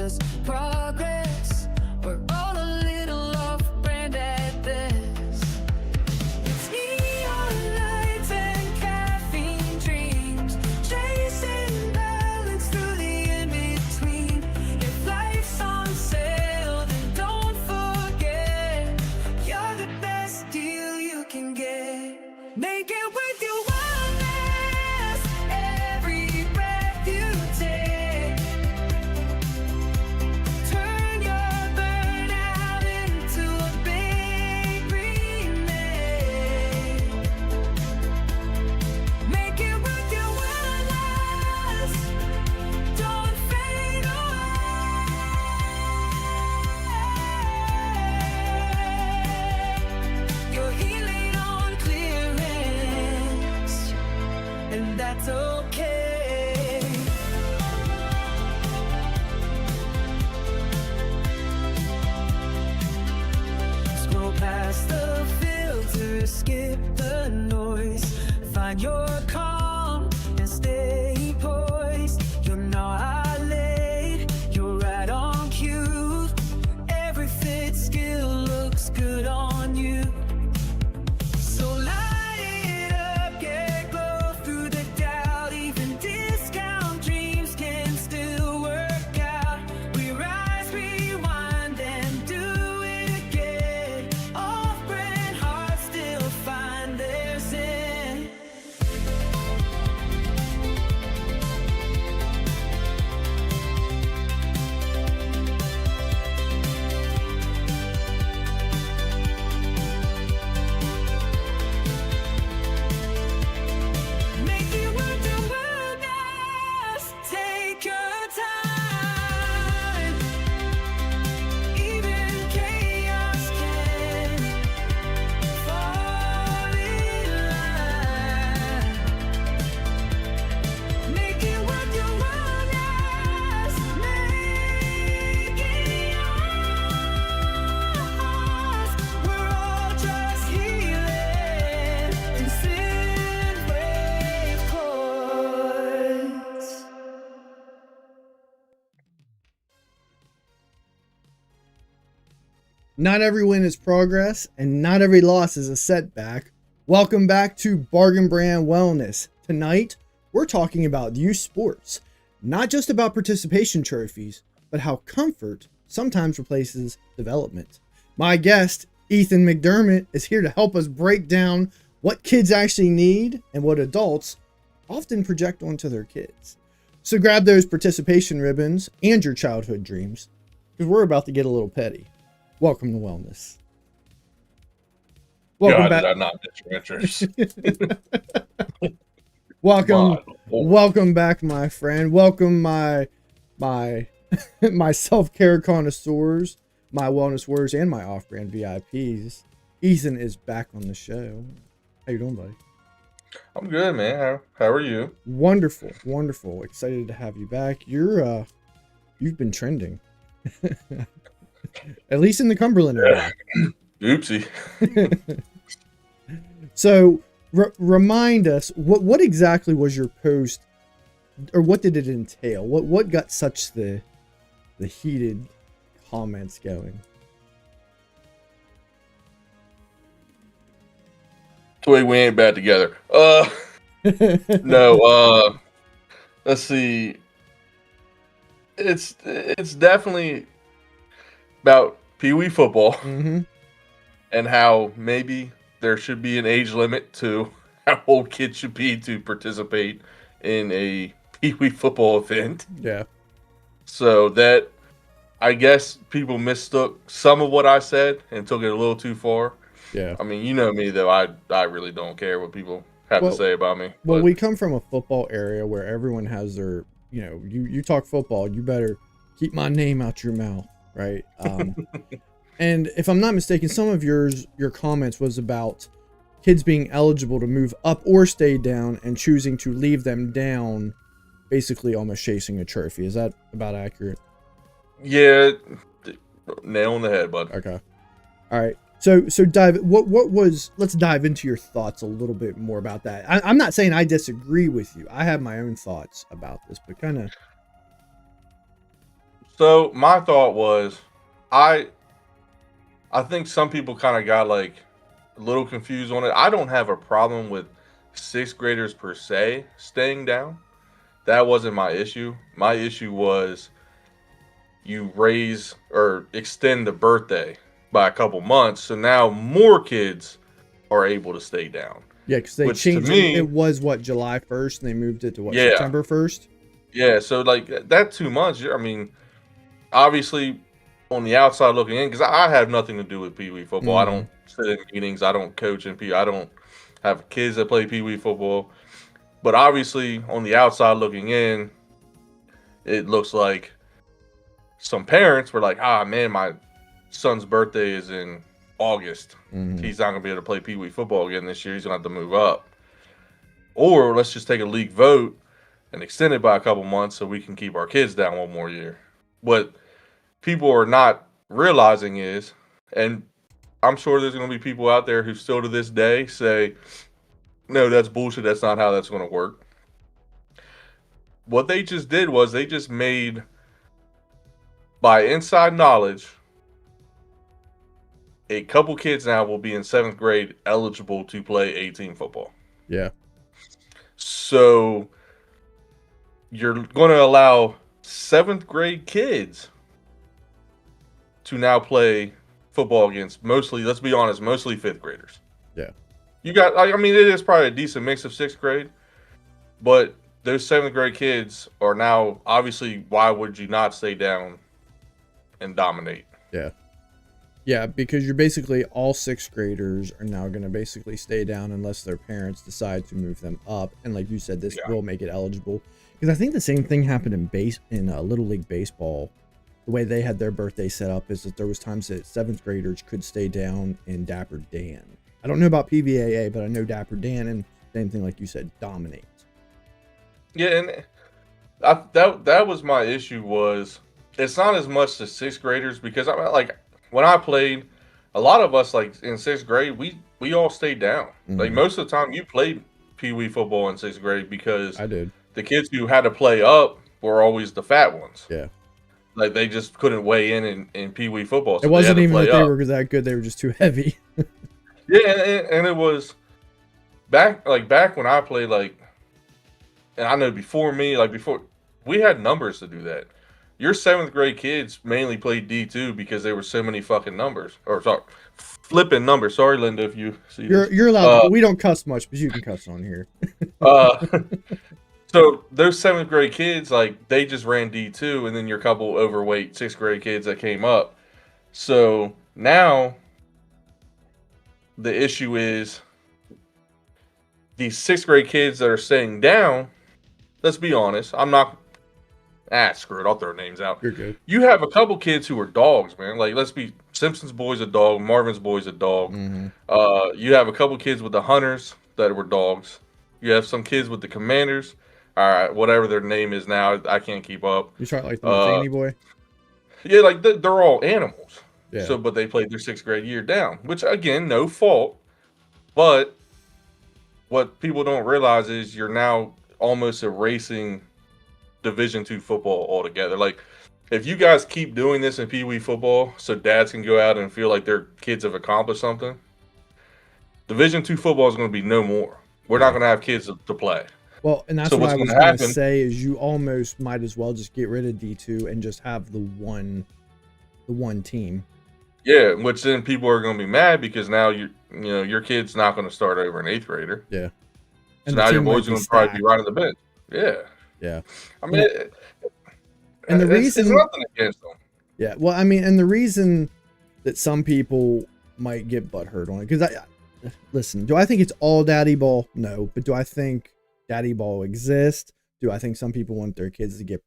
just progress. We're all a little off brand at this. It's neon lights and caffeine dreams, chasing balance through the in-between. If life's on sale, then don't forget, you're the best deal you can get. Make it worth your wellness, every breath you take. Turn your burnout into a big remake. Make it worth your wellness, don't fade away. You're healing on clearance, and that's okay. Scroll past the filter, skip the noise, find your calm and stay poised. You're not late, you're right on cue. Every fit skill looks good on you. So light it up, get glow through the doubt. Even discount dreams can still work out. We rise, rewind, and do it again. Off-brand hearts still find their zen. Make it worth your wellness. Take your time. Even chaos can fall in line. Make it worth your wellness. Make it yours. We're all just healing in synth-wave chords. Not every win is progress, and not every loss is a setback. Welcome back to Bargain Brand Wellness. Tonight, we're talking about youth sports. Not just about participation trophies, but how comfort sometimes replaces development. My guest, Ethan McDermott, is here to help us break down what kids actually need and what adults often project onto their kids. So grab those participation ribbons and your childhood dreams, because we're about to get a little petty. Welcome to Wellness. Welcome God, back. did I not miss your interest? Welcome, God. welcome back, my friend. Welcome, my my self-care connoisseurs, my wellness warriors, and my off-brand VIPs. Ethan is back on the show. How you doing, buddy? I'm good, man. How are you? Wonderful, wonderful. Excited to have you back. You've been trending, at least in the Cumberland area. Oopsie. So remind us, what exactly was your post, or what did it entail? What got such the heated comments going? Wait, we ain't bad together. No. Let's see. It's definitely about Pee Wee football Mm-hmm. and how maybe there should be an age limit to how old kids should be to participate in a Pee Wee football event. Yeah. So that, I guess, people mistook some of what I said and took it a little too far. Yeah. I mean, you know me, though. I really don't care what people have Well- to say about me. Well, but we come from a football area where everyone has their, you talk football, you better keep my name out your mouth, right? And if I'm not mistaken, some of your comments was about kids being eligible to move up or stay down and choosing to leave them down, basically almost chasing a trophy. Is that about accurate? yeah, nail on the head, bud. Okay. All right. So let's dive into your thoughts a little bit more about that. I'm not saying I disagree with you. I have my own thoughts about this, but kind of. So my thought was, I I think some people kind of got like a little confused on it. I don't have a problem with sixth graders per se staying down. That wasn't my issue. My issue was you raise or extend the birthday by a couple months, so now more kids are able to stay down. Yeah, because they Which to changed it. me, It was what, July 1st, and they moved it to what, yeah, September 1st? yeah. So like that 2 months. I mean, obviously on the outside looking in, because I have nothing to do with Pee Wee football. I Hmm. don't sit in meetings. I don't coach in Pee. I don't have kids that play Pee Wee football. But obviously on the outside looking in, it looks like some parents were like, "Ah, man, my son's birthday is in August. Hmm. He's not gonna be able to play Pee Wee football again this year. He's gonna have to move up." Or let's just take a league vote and extend it by a couple months so we can keep our kids down one more year. What people are not realizing is, and I'm sure there's going to be people out there who still to this day say, no, that's bullshit. That's not how that's going to work. What they just did was they just made, by inside knowledge, a couple kids now will be in seventh grade eligible to play 18 football. Yeah. So you're going to allow seventh grade kids to now play football against mostly, let's be honest, mostly fifth graders. Yeah. You got, I mean, it is probably a decent mix of sixth grade, but those seventh grade kids are now, obviously, why would you not stay down and dominate? Yeah. Yeah, because you're basically all sixth graders are now going to basically stay down unless their parents decide to move them up. And like you said, this Yeah. will make it eligible. Because I think the same thing happened in Little League Baseball. The way they had their birthday set up is that there was times that seventh graders could stay down in Dapper Dan. I don't know about PVAA, but I know Dapper Dan, and same thing like you said, dominate. Yeah, and that was my issue. Was it's not as much the sixth graders, because I like when I played, a lot of us like in sixth grade we all stayed down. Like Mhm. most of the time, you played Pee Wee football in sixth grade because I did. the kids who had to play up were always the fat ones. Yeah. Like they just couldn't weigh in Pee Wee football. So It wasn't they had even to that play they up. were that good. They were just too heavy. Yeah, and it was back when I played, like, and I know before me, like before we had numbers to do that. Your seventh grade kids mainly played D2 because there were so many fucking numbers, or sorry, flipping numbers. Sorry, Linda, if you see this. You're allowed to, we don't cuss much, but you can cuss on here. Uh, so those seventh grade kids, like they just ran D2, and then your couple overweight sixth grade kids that came up. So now the issue is these sixth grade kids that are staying down. Let's be honest. I'm not. Screw it. I'll throw names out. You're good. You have a couple kids who are dogs, man. Like, let's be Simpson's boy's a dog. Marvin's boy's a dog. Mm-hmm. You have a couple kids with the Hunters that were dogs. You have some kids with the Commanders. All right, whatever their name is now, I can't keep up. You try like the Matheny boy. Yeah, like they're all animals. Yeah. So, but they played their sixth grade year down, which again, no fault. But what people don't realize is you're now almost erasing Division II football altogether. Like, if you guys keep doing this in Pee Wee football, so dads can go out and feel like their kids have accomplished something, Division II football is going to be no more. We're not going to have kids to play. Well, and that's So what what's I was gonna going to happen- say is you almost might as well just get rid of D2 and just have the one team. Yeah, which then people are going to be mad because now your kid's not going to start over an eighth grader. Yeah. So And the now your team might boy's be going to probably be stacked. right on the bench. Yeah. Yeah. I mean, And the it's reason- nothing against them. Yeah. Well, I mean, and the reason that some people might get butthurt on it, because listen, do I think it's all daddy ball? No. But do I think daddy ball exists? Do I think some people want their kids to get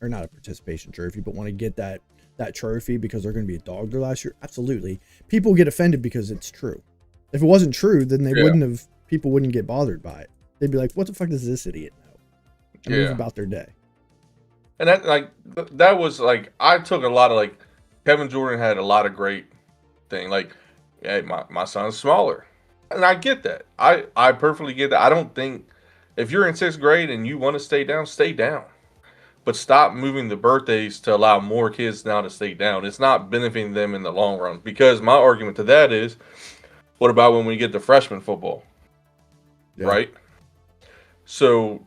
not a participation trophy, but want to get that trophy because they're going to be a dog their last year? Absolutely. People get offended because it's true. If it wasn't true, then people wouldn't get bothered by it. They'd be like, what the fuck does this idiot know? And move about their day. And that was like, I took a lot of, like, Kevin Jordan had a lot of great thing. Like, hey, my son's smaller. And I get that. I perfectly get that. I don't think if you're in sixth grade and you want to stay down, stay down. but stop moving the birthdays to allow more kids now to stay down. It's not benefiting them in the long run. Because my argument to that is, what about when we get to freshman football? Yeah. Right? So,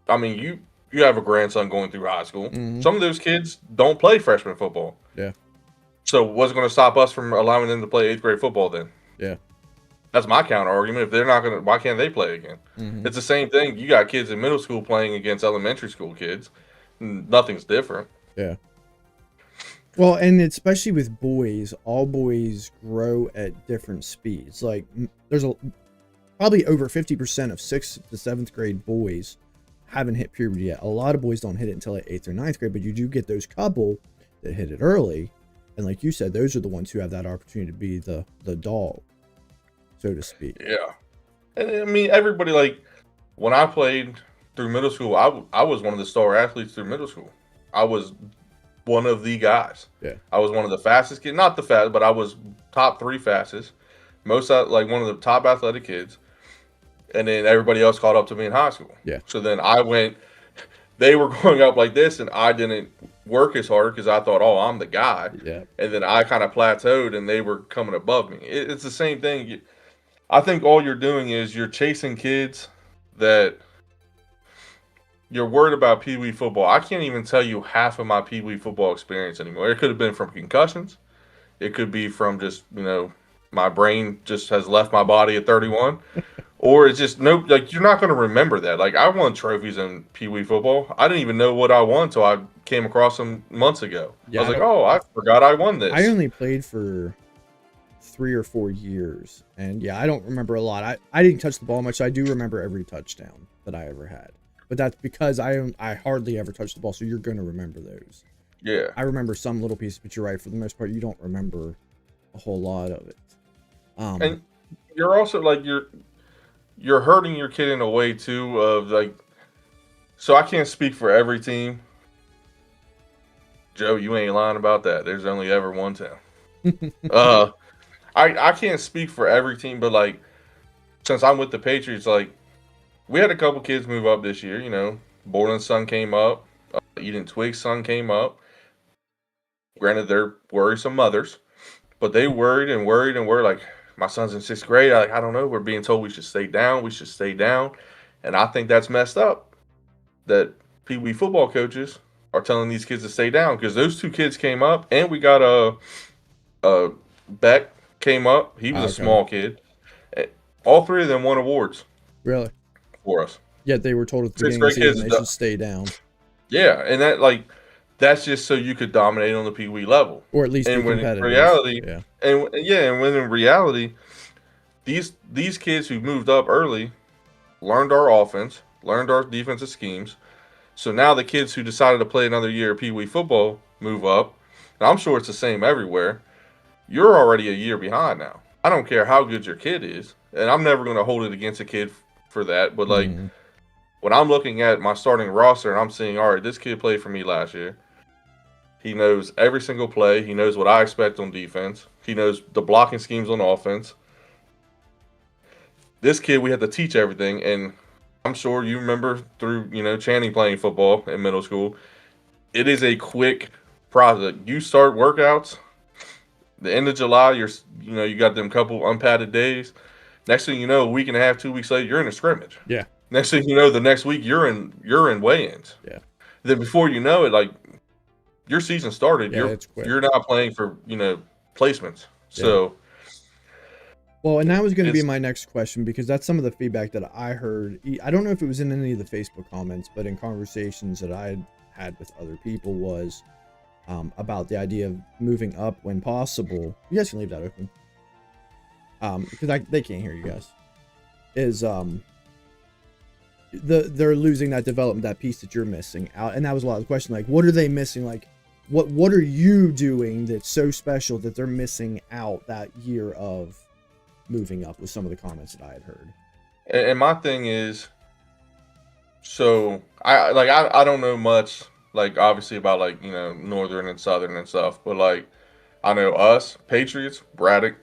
I mean, you have a grandson going through high school. Mhm. Some of those kids don't play freshman football. Yeah. So what's going to stop us from allowing them to play 8th grade football then? Yeah. That's my counter argument. If they're not going to, why can't they play again? Mhm. It's the same thing. You got kids in middle school playing against elementary school kids. Nothing's different. Yeah. Well, and especially with boys, all boys grow at different speeds. Like there's probably over 50% of 6th to 7th grade boys haven't hit puberty yet. A lot of boys don't hit it until like 8th or 9th grade, but you do get those couple that hit it early. And like you said, those are the ones who have that opportunity to be the dog, so to speak. Yeah. And I mean, everybody, like, when I played through middle school, I was one of the star athletes through middle school. I was one of the guys. Yeah. I was one of the fastest kids, not the fast, but I was top 3 fastest. Like one of the top athletic kids. And then everybody else caught up to me in high school. Yeah. So then they were going up like this, and I didn't work as hard because I thought, oh, I'm the guy. Yeah. And then I kind of plateaued, and they were coming above me. It's the same thing. I think all you're doing is you're chasing kids that you're worried about Pee Wee football. I can't even tell you half of my Pee Wee football experience anymore. It could have been from concussions. It could be from just, my brain just has left my body at 31. Or it's just you're not going to remember that. Like, I won trophies in Pee Wee football. I didn't even know what I won until I came across them months ago. Yeah, I was like, oh, I forgot I won this. I only played for 3 or 4 years. And yeah, I don't remember a lot. I didn't touch the ball much. So I do remember every touchdown that I ever had. But that's because I hardly ever touched the ball. So you're going to remember those. Yeah. I remember some little pieces, but you're right. For the most part, you don't remember a whole lot of it. And you're also like, you're hurting your kid in a way too of like, so I can't speak for every team. Joe, you ain't lying about that. There's only ever one town. I can't speak for every team, but like, since I'm with the Patriots, like, we had a couple kids move up this year. Borland's son came up. Eden Twig's son came up. Granted, they're worrisome mothers, but they worried and worried and worried. Like, my son's in 6th grade. I don't know. We're being told we should stay down. We should stay down. And I think that's messed up that Pee Wee football coaches are telling these kids to stay down, because those 2 kids came up, and we got a Beck came up. He was a small kid. All 3 of them won awards. Really? For us. Yet they were told at the 6th beginning of grade the season kids they should stay down. Yeah, and that's just so you could dominate on the Pee Wee level, or at least and be when competitive. in reality, Yeah. and when in reality, these kids who moved up early learned our offense, learned our defensive schemes. So now the kids who decided to play another year of Pee Wee football move up, and I'm sure it's the same everywhere. You're already a year behind now. I don't care how good your kid is, and I'm never going to hold it against a kid for that. But like, when I'm looking at my starting roster and I'm seeing, all right, this kid played for me last year. He knows every single play. He knows what I expect on defense. He knows the blocking schemes on offense. This kid, we had to teach everything, and I'm sure you remember through, Channing playing football in middle school. It is a quick process. You start workouts, the end of July, you got them couple unpadded days. Next thing you know, a week and a half, 2 weeks later, you're in a scrimmage. Yeah. Next thing you know, the next week you're in weigh-ins. Yeah. Then before you know it, like, your season started. Yeah, it's quick. You're not playing for placements. So. Well, and that was going to be my next question, because that's some of the feedback that I heard. I don't know if it was in any of the Facebook comments, but in conversations that I had with other people was about the idea of moving up when possible. You guys can leave that open. Because they can't hear you guys. Is they're losing that development, that piece that you're missing out, and that was a lot of the question. Like, what are they missing? Like, what are you doing that's so special that they're missing out that year of moving up? With some of the comments that I had heard. And my thing is, so I don't know much, like, obviously about, like, Northern and Southern and stuff, but like, I know us, Patriots, Braddock,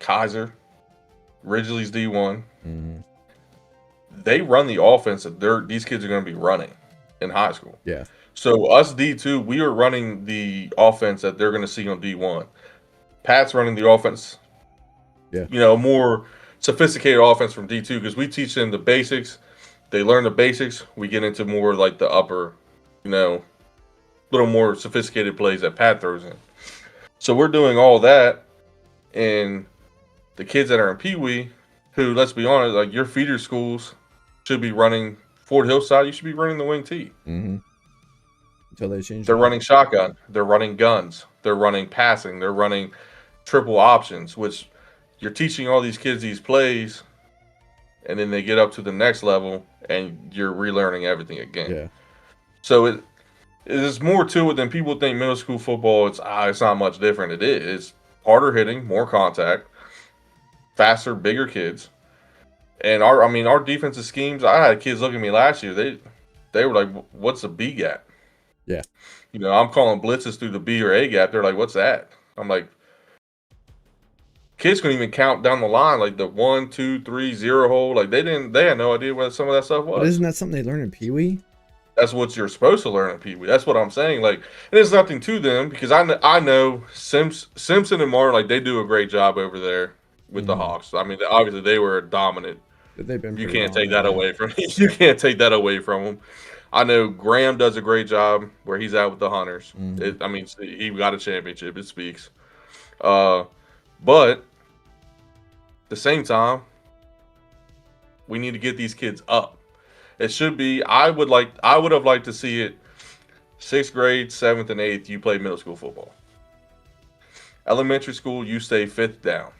Kaiser, Ridgely's D1. They run the offense that these kids are going to be running in high school. Yeah. So us D2, we are running the offense that they're going to see on D1. Pat's running the offense, Yeah. more sophisticated offense from D2 because we teach them the basics. They learn the basics. We get into more like the upper, little more sophisticated plays that Pat throws in. So we're doing all that, and the kids that are in Pee Wee, who, let's be honest, like your feeder schools should be running Fort Hillside. You should be running the wing T. Mm-hmm. Until they change. They're running shotgun. They're running guns. They're running passing. They're running triple options, which you're teaching all these kids these plays, and then they get up to the next level, and you're relearning everything again. Yeah. So it is more to it than people think. Middle school football, it's not much different. It is. It's harder hitting, more contact, faster, bigger kids. And our defensive schemes, I had kids look at me last year. They were like, "What's a B gap?" Yeah. I'm calling blitzes through the B or A gap. They're like, "What's that?" I'm like, kids couldn't even count down the line, like the 1, 2, 3, 0 hole. Like they had no idea what some of that stuff was. But isn't that something they learn in Pee Wee? That's what you're supposed to learn in Pee Wee. That's what I'm saying. Like, and there's nothing to them because I know Simpson and Martin, like they do a great job over there with the Hawks. I mean, obviously they were dominant. They've been. You can't take that away from you can't take that away from them. I know Graham does a great job where he's out with the Hunters. He got a championship. It speaks. But at the same time, we need to get these kids up. It should be. I would have liked to see it. 6th grade, 7th, and 8th. You play middle school football. Elementary school, you stay 5th down.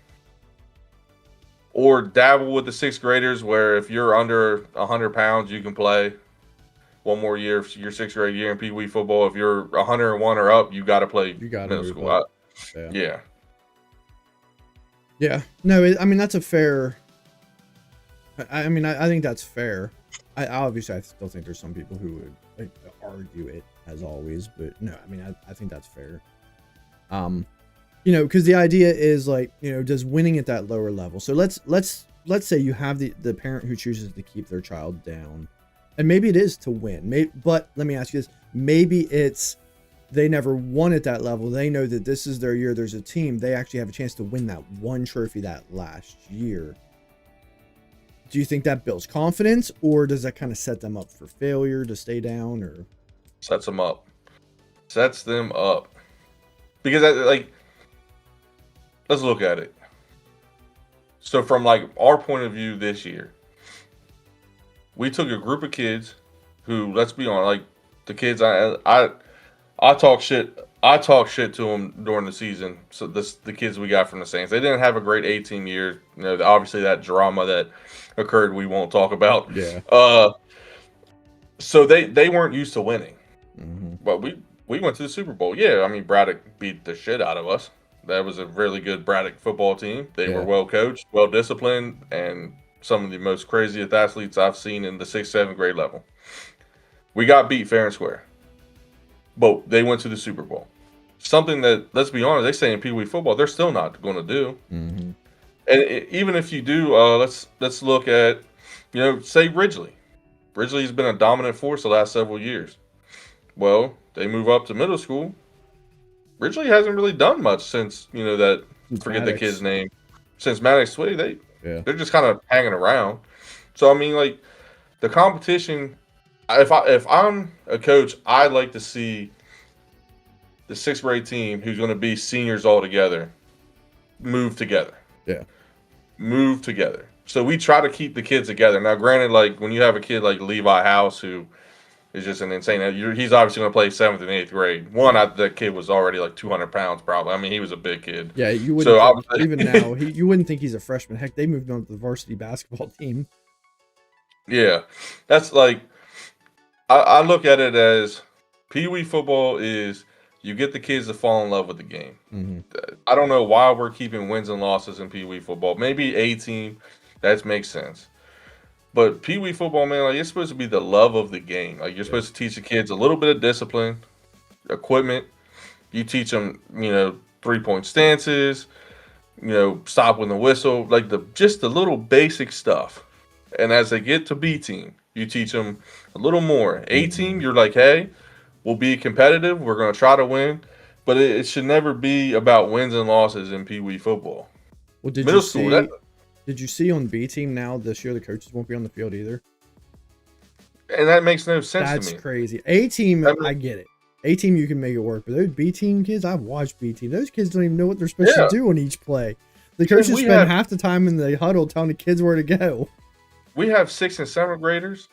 Or dabble with the 6th graders, where if you're under 100 pounds, you can play one more year. Your 6th grade year in Pee Wee football. If you're 101 or up, you got to play middle school. Yeah. Yeah. No, that's a fair. I think that's fair. I still think there's some people who would argue it as always, but no, I think that's fair. Because the idea is does winning at that lower level. So let's say you have the parent who chooses to keep their child down, and maybe it is to win. But let me ask you this: maybe it's they never won at that level. They know that this is their year. There's a team. They actually have a chance to win that one trophy that last year. Do you think that builds confidence, or does that kind of set them up for failure to stay down? Or sets them up because let's look at it. So from our point of view this year, we took a group of kids who, let's be honest, the kids I talk shit to them during the season. So the kids we got from the Saints, they didn't have a great 18 year. Obviously that drama that occurred, we won't talk about. Yeah. So they weren't used to winning. Mm-hmm. But we went to the Super Bowl. Yeah, Braddock beat the shit out of us. That was a really good Braddock football team. They were well coached, well disciplined, and some of the most craziest athletes I've seen in the 6th, 7th grade level. We got beat fair and square. But they went to the Super Bowl. Something that, let's be honest, they say in Pee Wee football, they're still not going to do. Mm-hmm. And even if you do, let's look at, say Ridgely. Ridgely's been a dominant force the last several years. Well, they move up to middle school. Ridgely hasn't really done much since, forget the kid's name. Since Maddox Sway, they're just kind of hanging around. So, the competition, if I'm a coach, I'd like to see the 6th grade team, who's going to be seniors all together, move together. Yeah. Move together. So we try to keep the kids together. Now, granted, when you have a kid like Levi House, who is just an insane, he's obviously going to play 7th and 8th grade. That kid was already 200 pounds probably. He was a big kid. Yeah, you wouldn't even now, you wouldn't think he's a freshman. Heck, they moved on to the varsity basketball team. Yeah. That's I look at it as Pee Wee football is you get the kids to fall in love with the game. Mm-hmm. I don't know why we're keeping wins and losses in Pee Wee football. Maybe A team, that makes sense. But Pee Wee football, man, it's supposed to be the love of the game. You're supposed to teach the kids a little bit of discipline, equipment. You teach them, 3-point stances, stop when the whistle, just the little basic stuff. And as they get to B team, you teach them a little more. A team, you're like, hey, We'll be competitive. We're going to try to win, but it should never be about wins and losses in Pee Wee football. Well, Middle school, did you see on B team now this year the coaches won't be on the field either? and that makes no sense That's to me. crazy. A team, I get it. A team, you can make it work, but those B team kids, I've watched B team. Those kids don't even know what they're supposed to do on each play. The coaches spend half the time in the huddle telling the kids where to go. We have 6th and 7th graders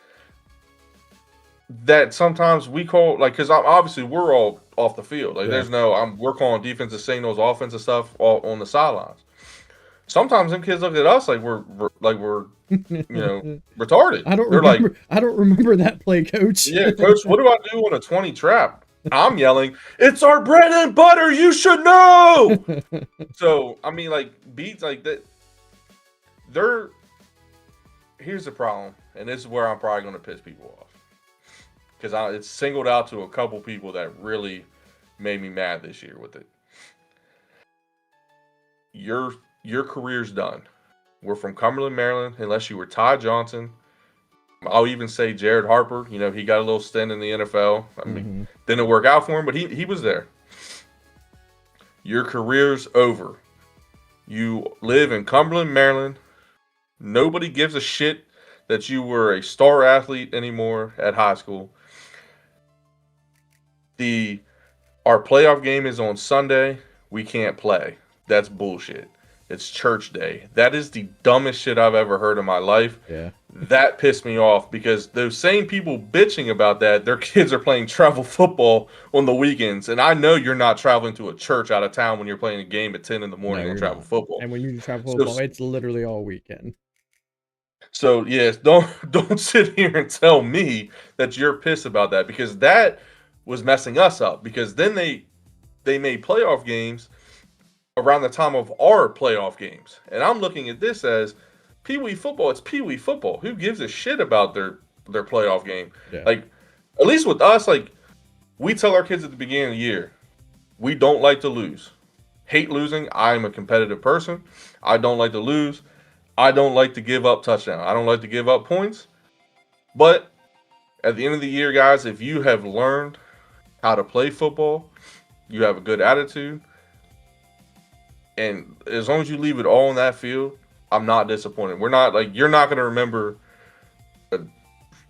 that sometimes we call, like, because obviously we're all off the field. Like, there's no, we're calling defensive signals, offensive stuff all on the sidelines. Sometimes them kids look at us like we're retarded. I don't remember that play, coach. Yeah, coach, what do I do on a 20 trap? I'm yelling, it's our bread and butter, you should know. So, I mean, like, beats like that, here's the problem, and this is where I'm probably going to piss people off. Because it's singled out to a couple people that really made me mad this year with it. Your career's done. We're from Cumberland, Maryland, unless you were Ty Johnson. I'll even say Jared Harper. You know, he got a little stint in the NFL. I mean, didn't work out for him, but he was there. Your career's over. You live in Cumberland, Maryland. Nobody gives a shit that you were a star athlete anymore at high school. Our playoff game is on Sunday. We can't play. That's bullshit. It's church day. That is the dumbest shit I've ever heard in my life. Yeah. That pissed me off because those same people bitching about that, their kids are playing travel football on the weekends. And I know you're not traveling to a church out of town when you're playing a game at 10 in the morning on travel football. And when you travel football, it's literally all weekend. So, yes, don't sit here and tell me that you're pissed about that because that was messing us up because then they made playoff games around the time of our playoff games. And I'm looking at this as Pee Wee football. It's Pee Wee football. Who gives a shit about their playoff game? Yeah. Like, at least with us, like, we tell our kids at the beginning of the year, we don't like to lose. Hate losing. I'm a competitive person. I don't like to lose. I don't like to give up touchdowns. I don't like to give up points. But at the end of the year, guys, if you have learned how to play football, you have a good attitude, and as long as you leave it all on that field, I'm not disappointed. We're not like you're not going to remember a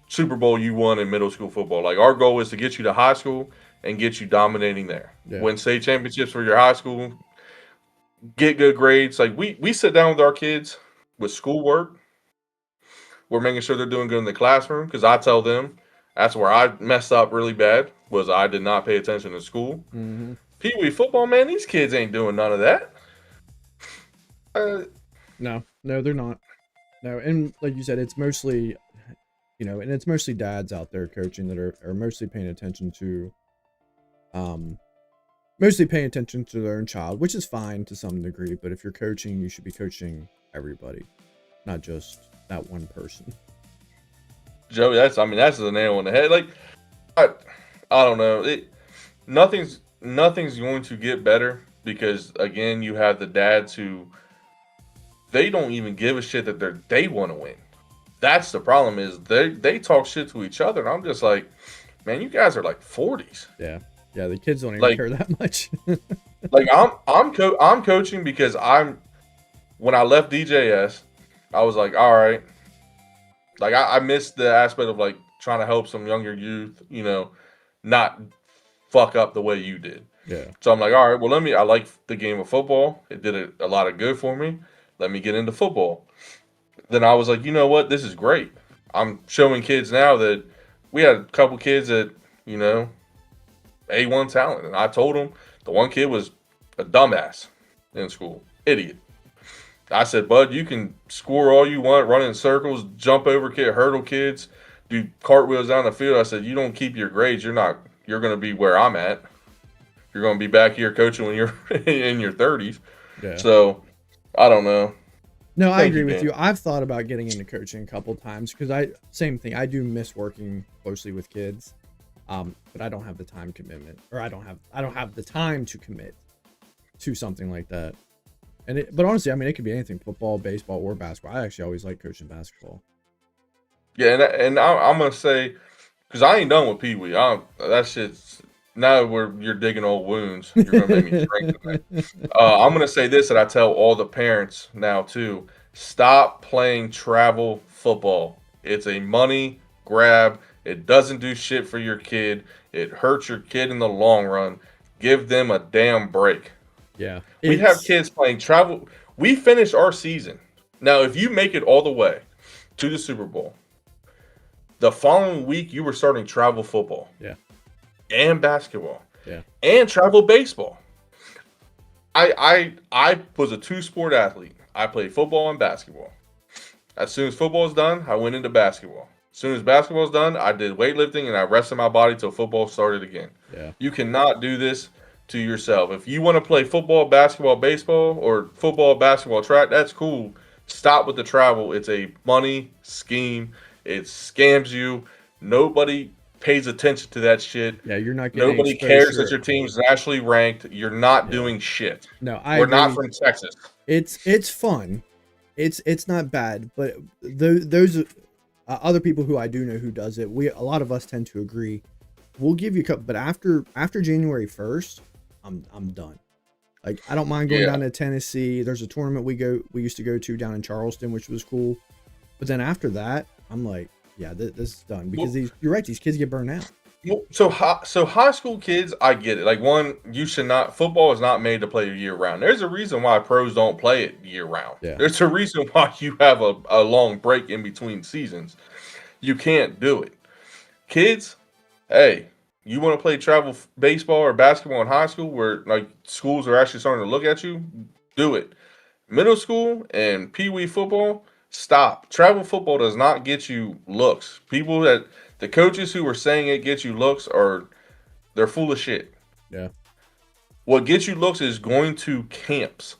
Super Bowl you won in middle school football. Like our goal is to get you to high school and get you dominating there. Yeah. Win state championships for your high school, get good grades. Like we sit down with our kids with schoolwork. We're making sure they're doing good in the classroom because I tell them that's where I messed up really bad was I did not pay attention to school. Mm-hmm. Pee Wee football, man, these kids ain't doing none of that. No, they're not. No, and like you said, it's mostly, and it's mostly dads out there coaching that are mostly paying attention to, their own child, which is fine to some degree. But if you're coaching, you should be coaching everybody, not just that one person. Joey, that's the nail on the head. Like, I don't know. Nothing's going to get better because again, you have the dads who they don't even give a shit that they want to win. That's the problem is they talk shit to each other, and I'm just like, man, you guys are like 40s. Yeah, the kids don't even care that much. Like I'm coaching because when I left DJS, I was like, all right, like I missed the aspect of like trying to help some younger youth, not fuck up the way you did. Yeah. So I'm like, all right, well I like the game of football. It did a lot of good for me. Let me get into football. Then I was like, you know what? This is great. I'm showing kids now that we had a couple kids that, A1 talent. And I told them the one kid was a dumbass in school. Idiot. I said, bud, you can score all you want, run in circles, jump over kid, hurdle kids, do cartwheels down the field. I said, you don't keep your grades. You're going to be where I'm at. You're going to be back here coaching when you're in your 30s. Yeah. So, I don't know. No, I agree with you. I've thought about getting into coaching a couple times because same thing. I do miss working closely with kids, but I don't have the time commitment, or I don't have the time to commit to something like that. But honestly, it could be anything: football, baseball, or basketball. I actually always like coaching basketball. Yeah, and I'm gonna say because I ain't done with Pee Wee. That shit's now where you're digging old wounds. You're gonna make me drink tonight. I'm gonna say this that I tell all the parents now too: stop playing travel football. It's a money grab. It doesn't do shit for your kid. It hurts your kid in the long run. Give them a damn break. Yeah. We have kids playing travel. We finished our season. Now, if you make it all the way to the Super Bowl, the following week you were starting travel football. Yeah. And basketball. Yeah. And travel baseball. I was a two-sport athlete. I played football and basketball. As soon as football was done, I went into basketball. As soon as basketball was done, I did weightlifting and I rested my body till football started again. Yeah. You cannot do this to yourself. If you want to play football, basketball, baseball, or football, basketball, track, that's cool. Stop with the travel. It's a money scheme. It scams you. Nobody pays attention to that shit. Yeah, you're not getting Nobody cares that your team's nationally ranked. You're not doing shit. No, We're not from Texas. It's fun. It's not bad, but those other people who I do know who does it, a lot of us tend to agree. We'll give you a couple, but after January 1st, I'm done. Like, I don't mind going down to Tennessee. There's a tournament we used to go to down in Charleston, which was cool. But then after that, I'm like, yeah, this is done, because you're right, these kids get burned out. So high school kids, I get it. Like, you should not. Football is not made to play year round. There's a reason why pros don't play it year round. Yeah. There's a reason why you have a long break in between seasons. You can't do it. Kids, hey, you want to play travel baseball or basketball in high school where like schools are actually starting to look at you? Do it. Middle school and Pee Wee football, stop. Travel football does not get you looks. The coaches who are saying it gets you looks they're full of shit. Yeah. What gets you looks is going to camps.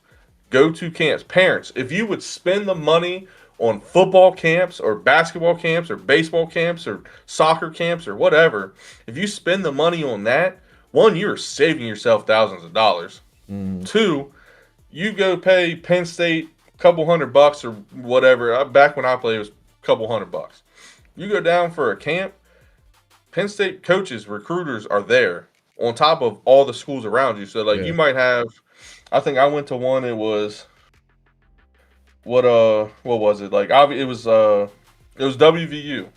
Go to camps. Parents, if you would spend the money on football camps or basketball camps or baseball camps or soccer camps or whatever, if you spend the money on that, one, you're saving yourself thousands of dollars. Mm-hmm. Two, you go pay Penn State a couple $100 or whatever. Back when I played, it was a couple $100. You go down for a camp, Penn State coaches, recruiters are there on top of all the schools around you. So, like, you might have, I think I went to one, it was, what was it? Like, it was WVU.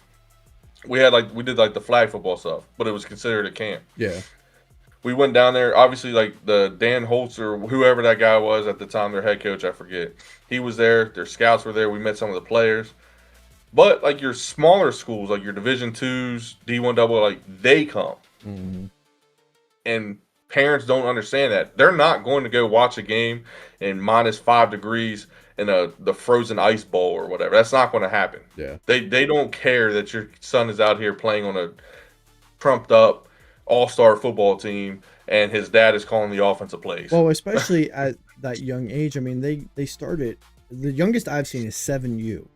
We did the flag football stuff, but it was considered a camp. Yeah. We went down there, obviously, like the Dan Holtz or whoever that guy was at the time, their head coach, I forget. He was there. Their scouts were there. We met some of the players. But like your smaller schools, like your Division IIs, D1 double, like they come. Mm-hmm. And parents don't understand that. They're not going to go watch a game in -5 degrees in the frozen ice bowl or whatever. That's not going to happen. Yeah. They don't care that your son is out here playing on a trumped up all-star football team and his dad is calling the offensive plays. Well, especially at that young age. I mean, they started, the youngest I've seen is 7U.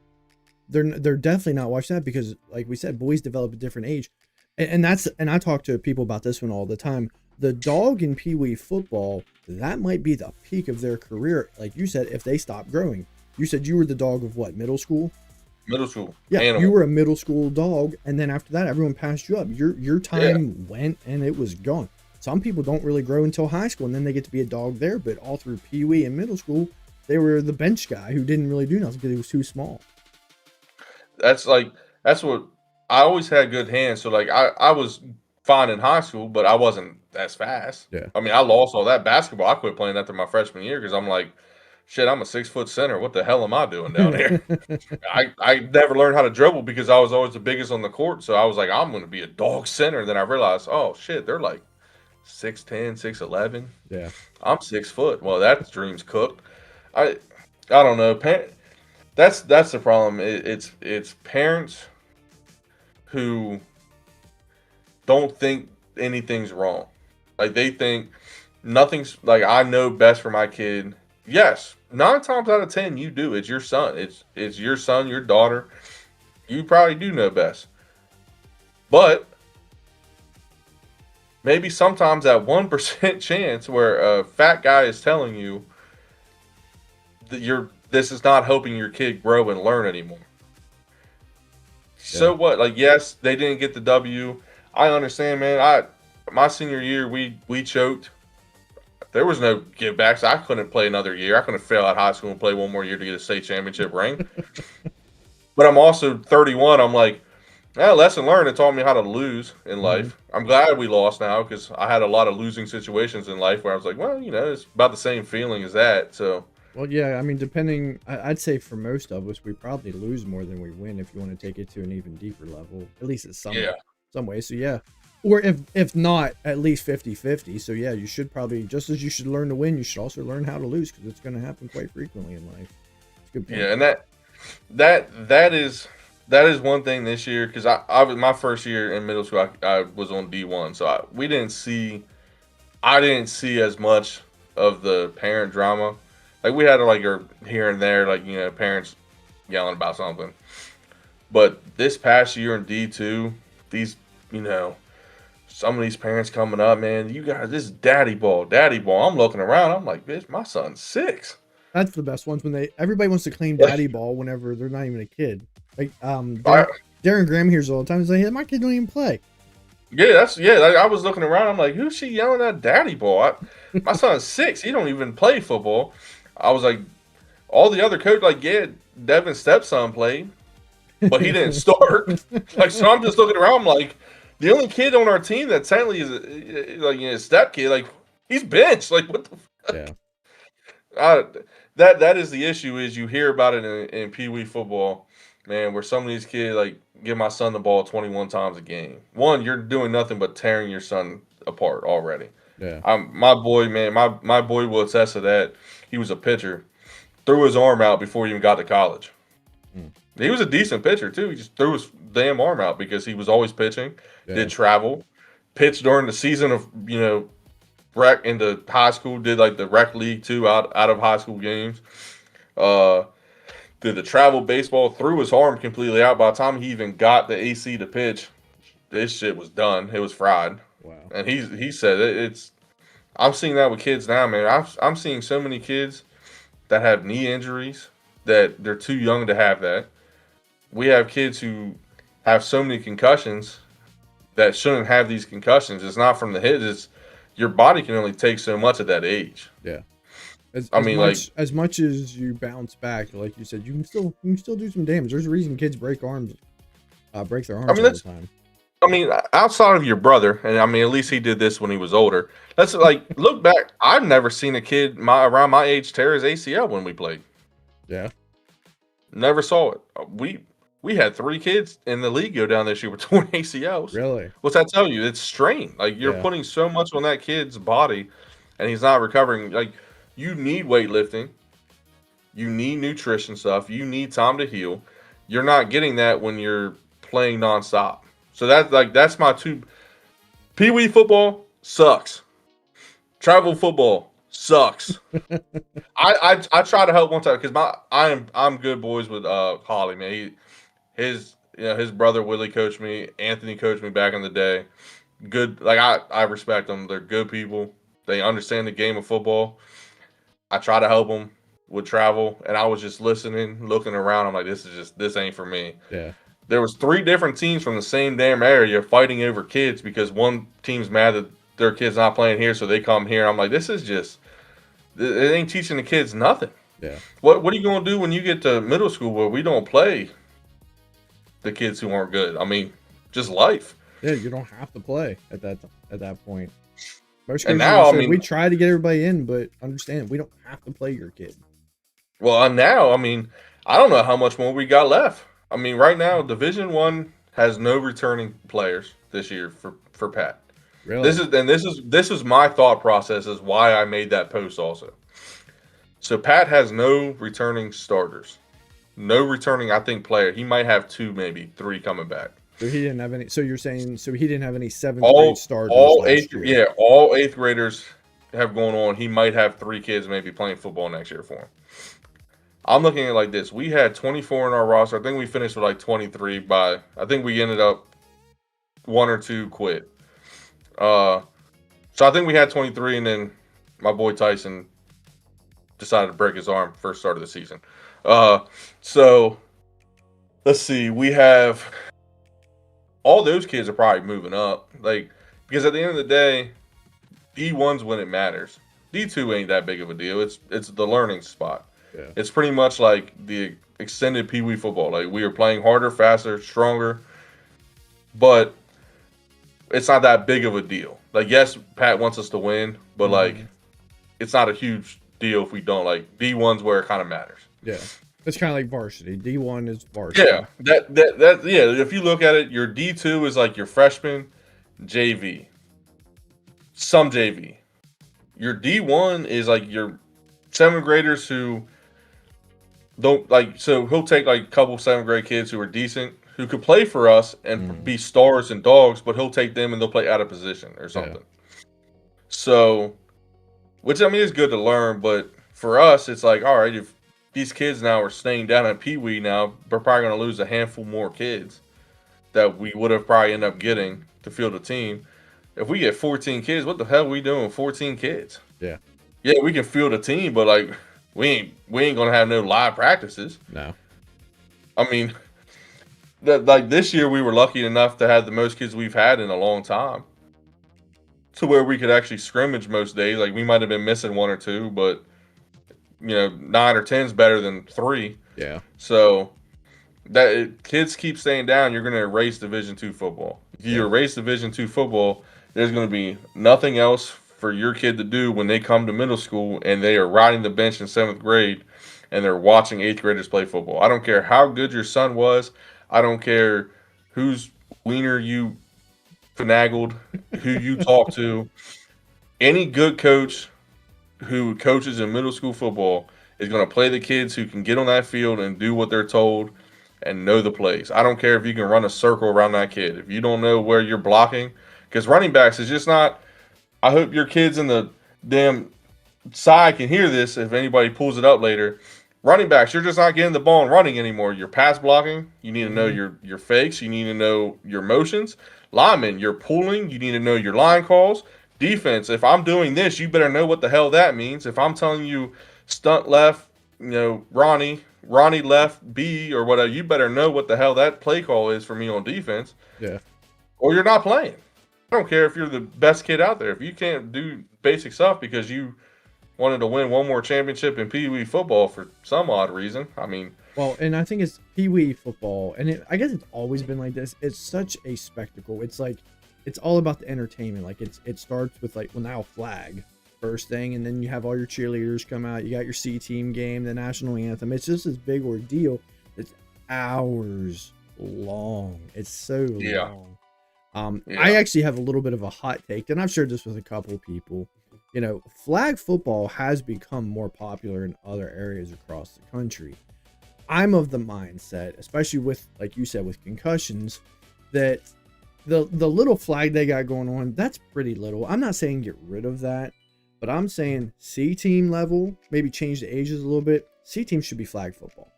They're definitely not watching that because, like we said, boys develop at different age. And I talk to people about this one all the time. The dog in Pee Wee football, that might be the peak of their career. Like you said, if they stop growing. You said you were the dog of what, middle school? Middle school. Yeah, Animal. You were a middle school dog, and then after that, everyone passed you up. Your time went, and it was gone. Some people don't really grow until high school, and then they get to be a dog there. But all through Pee Wee and middle school, they were the bench guy who didn't really do nothing because he was too small. That's what I always had good hands. So like I was fine in high school, but I wasn't as fast. Yeah. I mean, I lost all that basketball. I quit playing after my freshman year because I'm like, shit, I'm a 6-foot center. What the hell am I doing down here? I never learned how to dribble because I was always the biggest on the court. So I was like, I'm going to be a dog center. Then I realized, oh shit, they're like 6'10", 6'11". Yeah. I'm 6 foot. Well, that dream's cooked. I don't know. That's the problem. It's parents who don't think anything's wrong. Like they think nothing's like I know best for my kid. Yes, 9 times out of 10 you do. It's your son. It's your son, your daughter. You probably do know best. But maybe sometimes that 1% chance where a fat guy is telling you that this is not helping your kid grow and learn anymore. So what? Like, yes, they didn't get the W. I understand, man. My senior year, we choked. There was no give backs. I couldn't play another year. I couldn't fail out high school and play one more year to get a state championship ring. But I'm also 31. I'm like, lesson learned. It taught me how to lose in life. I'm glad we lost now because I had a lot of losing situations in life where I was like, well, it's about the same feeling as that. So, well, yeah, I mean, I'd say for most of us, we probably lose more than we win if you want to take it to an even deeper level, at least in some way. So, yeah. Or if not, at least 50-50. So, yeah, you should probably, just as you should learn to win, you should also learn how to lose because it's going to happen quite frequently in life. It's a good point. Yeah, and that is one thing this year because I was my first year in middle school. I was on D1, so I didn't see as much of the parent drama. Like we had like here and there, like parents yelling about something. But this past year in D2, these some of these parents coming up, man, you guys, this is daddy ball. I'm looking around, I'm like, bitch, my son's 6. That's the best ones when everybody wants to claim daddy ball whenever they're not even a kid. Like Darren Graham hears all the time. He's like, yeah, my kid don't even play. Yeah, like, I was looking around. I'm like, who's she yelling at daddy ball? My son's 6. He don't even play football. I was like, all the other coaches, like, yeah, Devin's stepson played, but he didn't start. Like, so I'm just looking around. I'm like, the only kid on our team that technically is like his step kid, like he's benched. Like, what the fuck? Yeah. That is the issue. Is you hear about it in Pee Wee football, man, where some of these kids like give my son the ball 21 times a game. One, you're doing nothing but tearing your son apart already. Yeah. My boy, man, my boy will attest to that. He was a pitcher, threw his arm out before he even got to college. He was a decent pitcher too. He just threw his damn arm out because he was always pitching. Yeah. Did travel, pitched during the season of rec into high school. Did like the rec league too out of high school games. Did the travel baseball. Threw his arm completely out. By the time he even got the AC to pitch, this shit was done. It was fried. Wow. And he said it's. I'm seeing that with kids now, man. I'm seeing so many kids that have knee injuries that they're too young to have that. We have kids who have so many concussions that shouldn't have these concussions. It's not from the hit. It's your body can only take so much at that age. Yeah. As much as you bounce back, like you said, you can still do some damage. There's a reason kids break their arms all the time. I mean, outside of your brother, and I mean, at least he did this when he was older. Let's like look back. I've never seen a kid around my age tear his ACL when we played. Yeah. Never saw it. We had 3 kids in the league go down this year with torn ACLs. Really? What's that tell you? It's strain. Like you're putting so much on that kid's body, and he's not recovering. Like you need weightlifting, you need nutrition stuff, you need time to heal. You're not getting that when you're playing nonstop. So that's my 2. Pee Wee football sucks. Travel football sucks. I try to help one time because I'm good boys with Holly, man. His brother Willie coached me. Anthony coached me back in the day. Good, like I respect them. They're good people. They understand the game of football. I try to help them with travel, and I was just listening, looking around. I'm like, this ain't for me. Yeah. There was 3 different teams from the same damn area fighting over kids because one team's mad that their kid's not playing here, so they come here. I'm like, this is just, it ain't teaching the kids nothing. Yeah. What are you gonna do when you get to middle school where we don't play the kids who aren't good? I mean, just life. Yeah, you don't have to play at that point. Most and now, we try to get everybody in, but understand we don't have to play your kid. Well, now, I mean, I don't know how much more we got left. I mean, right now, Division I has no returning players this year for Pat. Really? This is my thought process is why I made that post also. So Pat has no returning starters, no returning I think player. He might have 2, maybe 3 coming back. So he didn't have any. So you're saying he didn't have any 7th grade starters. All 8th graders have gone on. He might have 3 kids maybe playing football next year for him. I'm looking at it like this. We had 24 in our roster. I think we finished with like 23 I think we ended up 1 or 2 quit. So I think we had 23, and then my boy Tyson decided to break his arm first start of the season. So let's see. We have all those kids are probably moving up. Like, because at the end of the day, D1's when it matters. D2 ain't that big of a deal. It's the learning spot. Yeah. It's pretty much like the extended Pee Wee football. Like, we are playing harder, faster, stronger, but it's not that big of a deal. Like, yes, Pat wants us to win, but like, it's not a huge deal if we don't. Like, D1's where it kind of matters. Yeah. It's kind of like varsity. D1 is varsity. Yeah, yeah. If you look at it, your D2 is like your freshman, JV, some JV. Your D1 is like your 7th graders who don't like. So he'll take like a couple 7th grade kids who are decent, who could play for us and be stars and dogs, but he'll take them and they'll play out of position or something. Yeah. So, which I mean is good to learn, but for us, it's like, all right, if these kids now are staying down at Pee Wee now, we're probably going to lose a handful more kids that we would have probably ended up getting to field a team. If we get 14 kids, what the hell are we doing with 14 kids? Yeah. Yeah, we can field a team, but like we ain't going to have no live practices. No. I mean, like this year we were lucky enough to have the most kids we've had in a long time, to where we could actually scrimmage most days. Like, we might have been missing 1 or 2, but 9 or 10 is better than 3. Yeah. So that kids keep staying down, you're going to erase Division II football. If you erase Division II football, there's going to be nothing else for your kid to do when they come to middle school and they are riding the bench in 7th grade and they're watching 8th graders play football. I don't care how good your son was. I don't care whose wiener you finagled, who you talked to. Any good coach who coaches in middle school football is going to play the kids who can get on that field and do what they're told and know the plays. I don't care if you can run a circle around that kid. If you don't know where you're blocking, because running backs is just not, I hope your kids in the damn side can hear this if anybody pulls it up later. Running backs, you're just not getting the ball and running anymore. You're pass blocking. You need to know your fakes. You need to know your motions. Linemen, you're pulling. You need to know your line calls. Defense, if I'm doing this, you better know what the hell that means. If I'm telling you stunt left, Ronnie left B or whatever, you better know what the hell that play call is for me on defense. Yeah. Or you're not playing. I don't care if you're the best kid out there. If you can't do basic stuff because you wanted to win one more championship in Pee Wee football for some odd reason, I mean. Well, and I think it's Pee Wee football, and I guess it's always been like this. It's such a spectacle. It's like, it's all about the entertainment. Like, it starts with like, well, now flag first thing, and then you have all your cheerleaders come out. You got your C team game, the national anthem. It's just this big ordeal. It's hours long. It's so long. I actually have a little bit of a hot take, and I've shared this with a couple of people. Flag football has become more popular in other areas across the country. I'm of the mindset, especially with, like you said, with concussions, that the little flag they got going on, that's pretty little. I'm not saying get rid of that, but I'm saying C team level, maybe change the ages a little bit. C team should be flag football.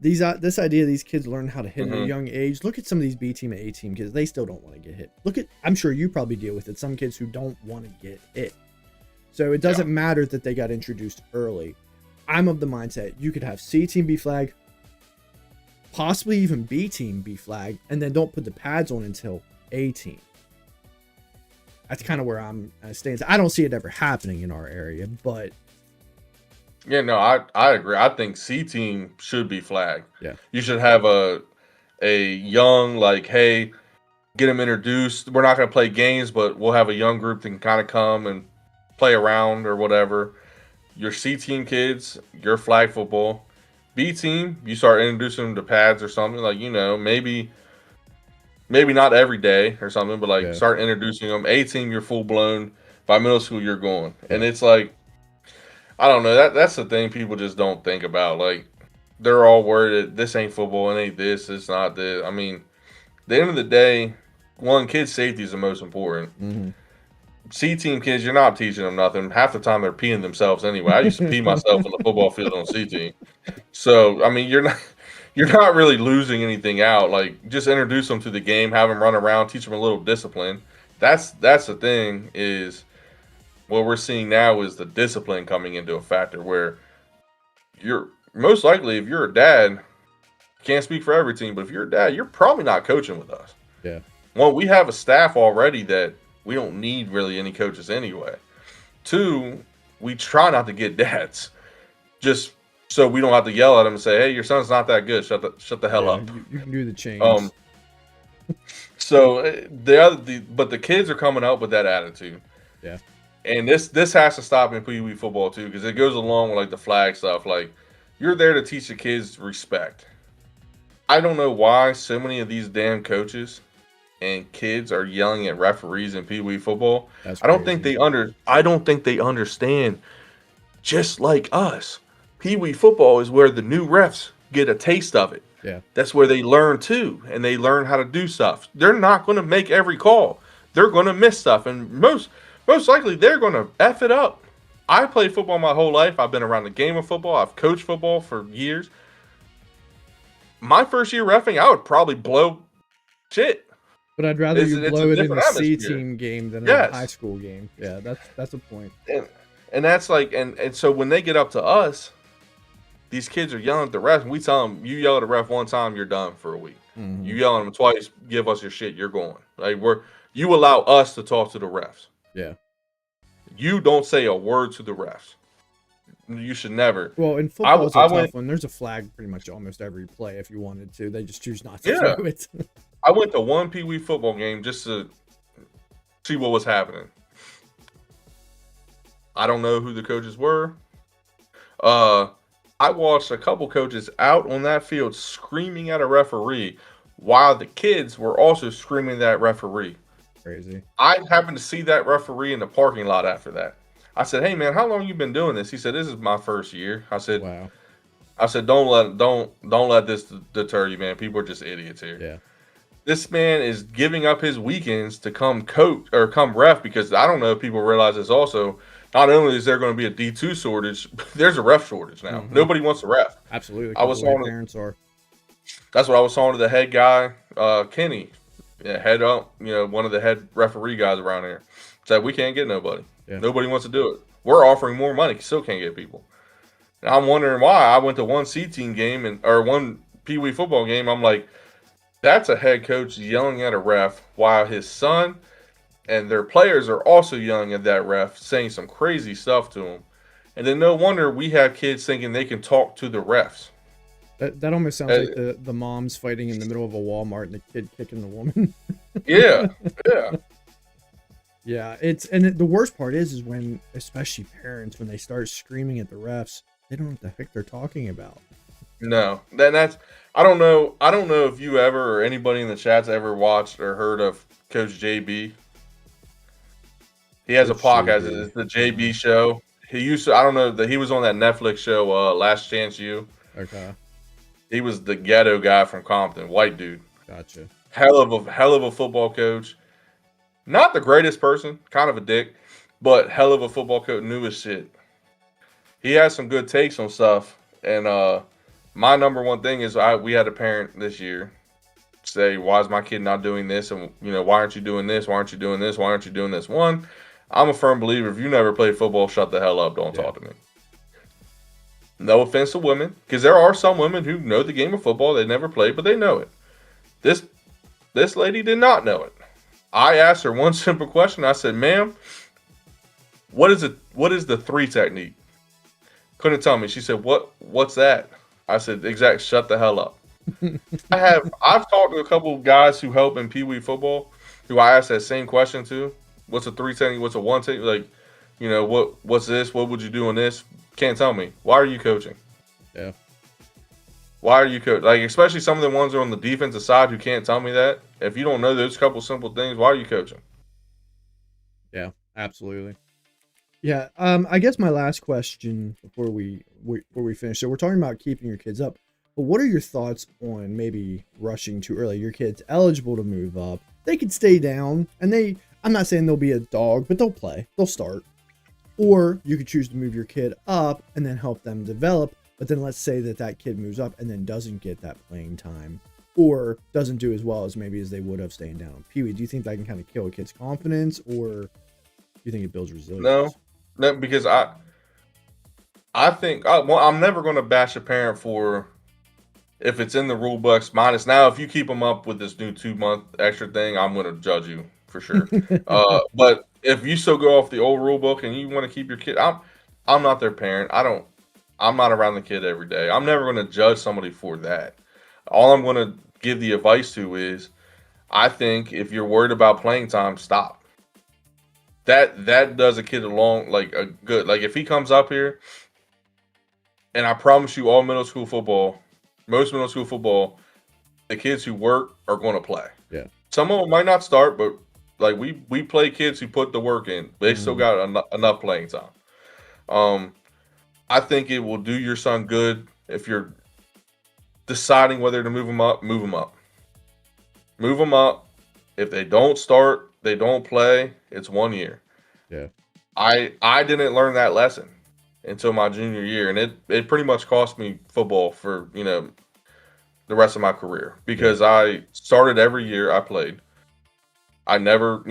This idea of these kids learn how to hit at a young age. Look at some of these B team and A team kids. They still don't want to get hit. I'm sure you probably deal with it. Some kids who don't want to get hit. So it doesn't matter that they got introduced early. I'm of the mindset you could have C team be flag, possibly even B team be flag, and then don't put the pads on until A team. That's kind of where I'm staying. I don't see it ever happening in our area, but yeah, no, I agree. I think C team should be flagged. Yeah, you should have a young, like, hey, get them introduced. We're not going to play games, but we'll have a young group that can kind of come and play around or whatever. Your C team kids, your flag football. B team, you start introducing them to pads or something, like, maybe not every day or something, but start introducing them. A team, you're full blown. By middle school, you're going. And it's like, I don't know. That's the thing people just don't think about. Like, they're all worried that this ain't football, it ain't this, it's not this. I mean, at the end of the day, kids' safety is the most important. C team kids, you're not teaching them nothing. Half the time they're peeing themselves anyway. I used to pee myself on the football field on C team. So, I mean, you're not really losing anything out. Like, just introduce them to the game, have them run around, teach them a little discipline. That's the thing is, what we're seeing now is the discipline coming into a factor where you're most likely, if you're a dad, can't speak for every team, but if you're a dad, you're probably not coaching with us. Yeah. One, we have a staff already that we don't need really any coaches anyway. Two, we try not to get dads, just so we don't have to yell at them and say, "Hey, your son's not that good. Shut the hell Yeah, up." you can do the Um, chains. so but the kids are coming up with that attitude, Yeah. and this has to stop in Pee Wee football too, because it goes along with like the flag stuff. Like, you're there to teach the kids respect. I don't know why so many of these damn coaches and kids are yelling at referees in Pee Wee football. That's I don't think crazy. I don't think they understand. Just like us, Pee Wee football is where the new refs get a taste of it. Yeah. That's where they learn too, and they learn how to do stuff. They're not going to make every call. They're going to miss stuff, and most likely they're going to f it up. I played football my whole life. I've been around the game of football. I've coached football for years. My first year reffing, I would probably blow shit. But I'd rather It's you a blow it in different a C atmosphere. team game than a Yes. high school game. Yeah, that's a point. And that's like, and so when they get up to us, these kids are yelling at the ref, and we tell them, you yell at a ref one time, you're done for a week. Mhm. You yell at them twice, give us your shit, you're going. Like, you allow us to talk to the refs. Yeah. You don't say a word to the refs. You should never. Well, in football, it's a I tough went one. There's a flag pretty much almost every play if you wanted to. They just choose not to Yeah. throw it. I went to one Pee Wee football game just to see what was happening. I don't know who the coaches were. I watched a couple coaches out on that field screaming at a referee while the kids were also screaming at that referee. Crazy. I happened to see that referee in the parking lot after that. I said, "Hey man, how long you been doing this?" He said, "This is my first year." I said, Wow. "Don't let this deter you, man. People are just idiots here." Yeah. This man is giving up his weekends to come coach or come ref, because I don't know if people realize this also. Not only is there going to be a D2 shortage, there's a ref shortage now. Mhm. Nobody wants to ref. Absolutely. I was the way on it. parents are. That's what I was talking to the head guy, Kenny, head up, one of the head referee guys around here. Said we can't get nobody. Yeah. Nobody wants to do it. We're offering more money, still can't get people. And I'm wondering why. I went to one C team game or one Pee Wee football game. I'm like, that's a head coach yelling at a ref while his son and their players are also yelling at that ref, saying some crazy stuff to him. And then no wonder we have kids thinking they can talk to the refs. That almost sounds like the moms fighting in the middle of a Walmart and the kid kicking the woman. Yeah, yeah. Yeah, the worst part is when, especially parents, when they start screaming at the refs, they don't know what the heck they're talking about. No, that's I don't know if you ever or anybody in the chat's ever watched or heard of Coach JB. He has a Coach podcast. JB. It's the JB Show. He used to. I don't know that he was on that Netflix show, Last Chance U. Okay, He was the ghetto guy from Compton, white dude. gotcha. Hell of a football coach. Not the greatest person, kind of a dick, but hell of a football coach. Knew his shit. He has some good takes on stuff, and my number one thing is we had a parent this year say, "Why is my kid not doing this?" And why aren't you doing this? Why aren't you doing this? Why aren't you doing this? One, I'm a firm believer. If you never played football, shut the hell up. Don't talk to me. No offense to women, because there are some women who know the game of football. They never played, but they know it. This lady did not know it. I asked her one simple question. I said, "Ma'am, what is the 3 technique?" Couldn't tell me. She said, "What's that?" I said, "Exact. Shut the hell up." I've talked to a couple of guys who help in Pee Wee football, who I asked that same question to. What's a 3 technique? What's a 1 technique? Like, what's this? What would you do on this? Can't tell me. Why are you coaching? Yeah. Why are you coaching? Like, especially some of the ones who are on the defensive side who can't tell me that. If you don't know those couple simple things, why are you coaching? Yeah, absolutely. Yeah, I guess my last question before we finish. So we're talking about keeping your kids up, but what are your thoughts on maybe rushing too early? Your kid's eligible to move up. They could stay down, and I'm not saying they'll be a dog, but they'll play. They'll start. Or you could choose to move your kid up and then help them develop. But then let's say that kid moves up and then doesn't get that playing time, or doesn't do as well as maybe as they would have staying down. Pee Wee, do you think that can kind of kill a kid's confidence, or do you think it builds resilience? No, because I think I'm never going to bash a parent for if it's in the rule books, minus now, if you keep them up with this new 2-month extra thing, I'm going to judge you for sure. But if you still go off the old rule book and you want to keep your kid, I'm not their parent. I'm not around the kid every day. I'm never going to judge somebody for that. All I'm going to give the advice to is, I think if you're worried about playing time, stop. That does a kid a good, like if he comes up here, and I promise you, all most middle school football, the kids who work are going to play. Yeah. Some of them might not start, but like we play kids who put the work in. They still got enough playing time. I think it will do your son good if you're deciding whether to move them up. Move them up. Move them up. If they don't start, they don't play. It's 1 year. Yeah. I didn't learn that lesson until my junior year, and it pretty much cost me football for the rest of my career, because I started every year I played. I never,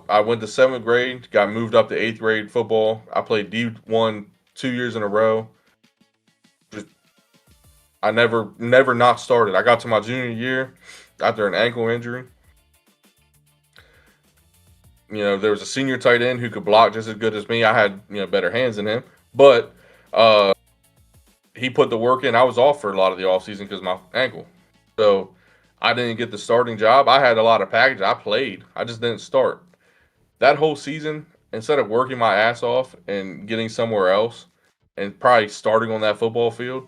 I went to 7th grade, got moved up to 8th grade football. I played D1 2 years in a row. I never not started. I got to my junior year after an ankle injury. There was a senior tight end who could block just as good as me. I had, better hands than him. But he put the work in. I was off for a lot of the offseason because of my ankle. So I didn't get the starting job. I had a lot of packages. I played. I just didn't start. That whole season, instead of working my ass off and getting somewhere else and probably starting on that football field,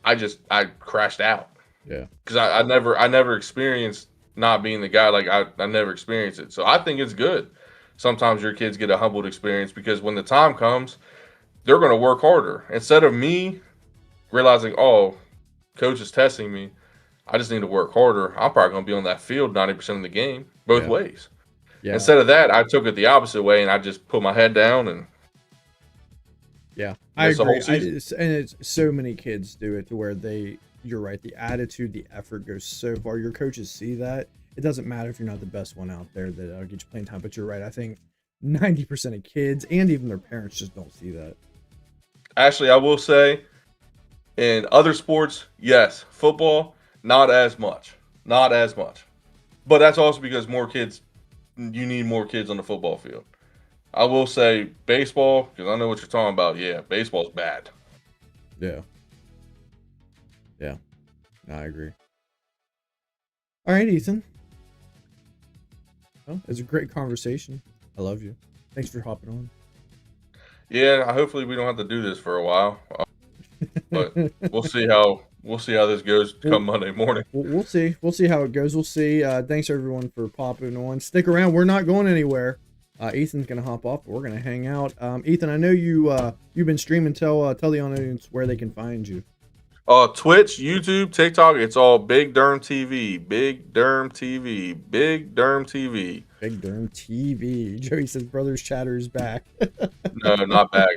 I crashed out. Yeah. Because I never experienced not being the guy. Like I never experienced it. So I think it's good. Sometimes your kids get a humbled experience, because when the time comes, they're going to work harder. Instead of me realizing, oh, coach is testing me, I just need to work harder. I'm probably going to be on that field 90% of the game, both ways. Yeah. Instead of that, I took it the opposite way, and I just put my head down and. Yeah, I agree. And it's so many kids do it to where you're right. The attitude, the effort goes so far. Your coaches see that. It doesn't matter if you're not the best one out there that'll get you playing time, but you're right. I think 90% of kids and even their parents just don't see that. Actually, I will say, in other sports, yes. Football, not as much. Not as much. But that's also because you need more kids on the football field. I will say baseball, because I know what you're talking about. Yeah, baseball's bad. Yeah. Yeah. I agree. All right, Ethan. Well, it was a great conversation. I love you. Thanks for hopping on. Yeah, hopefully we don't have to do this for a while. But we'll see how this goes come Monday morning. We'll see. We'll see how it goes. We'll see. Thanks everyone for popping on. Stick around. We're not going anywhere. Ethan's gonna hop off, but we're gonna hang out. Ethan, I know you've been streaming. Tell the audience where they can find you. Twitch, YouTube, TikTok, it's all Big Derm TV. Big Derm TV. Big Derm TV. Big Derm TV. Joey says Brothers Chatter is back. No, not back.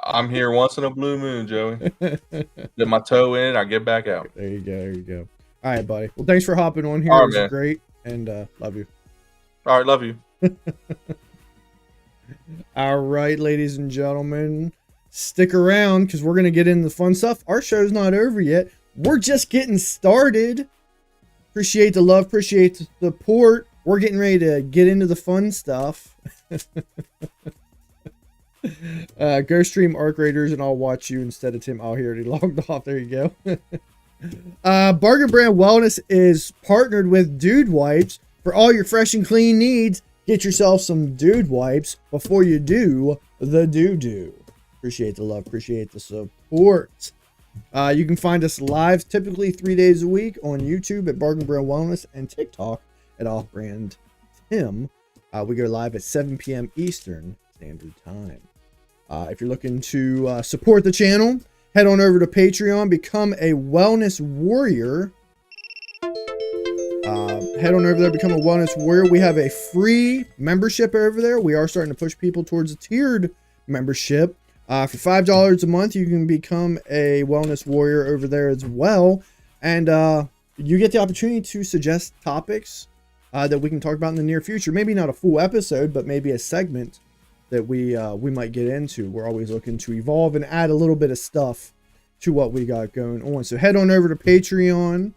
I'm here once in a blue moon, Joey. Get my toe in, I get back out. There you go. There you go. All right, buddy. Well, thanks for hopping on here. All right, it was man. great, and love you. All right, love you. All right, ladies and gentlemen, stick around because we're going to get into the fun stuff. Our show's not over yet. We're just getting started. Appreciate the love. Appreciate the support. We're getting ready to get into the fun stuff. Go stream Arc Raiders and I'll watch you instead of Tim. Oh, he already logged off. There you go. Bargain Brand Wellness is partnered with Dude Wipes for all your fresh and clean needs. Get yourself some Dude Wipes before you do the doo-doo. Appreciate the love. Appreciate the support. You can find us live typically 3 days a week on YouTube at Bargain Brand Wellness and TikTok at Off Brand Tim. We go live at 7 p.m. Eastern Standard Time. If you're looking to support the channel, head on over to Patreon. Become a Wellness Warrior. Head on over there, become a Wellness Warrior. We have a free membership over there. We are starting to push people towards a tiered membership. For $5 a month, you can become a Wellness Warrior over there as well. And you get the opportunity to suggest topics that we can talk about in the near future. Maybe not a full episode, but maybe a segment that we might get into. We're always looking to evolve and add a little bit of stuff to what we got going on. So head on over to Patreon,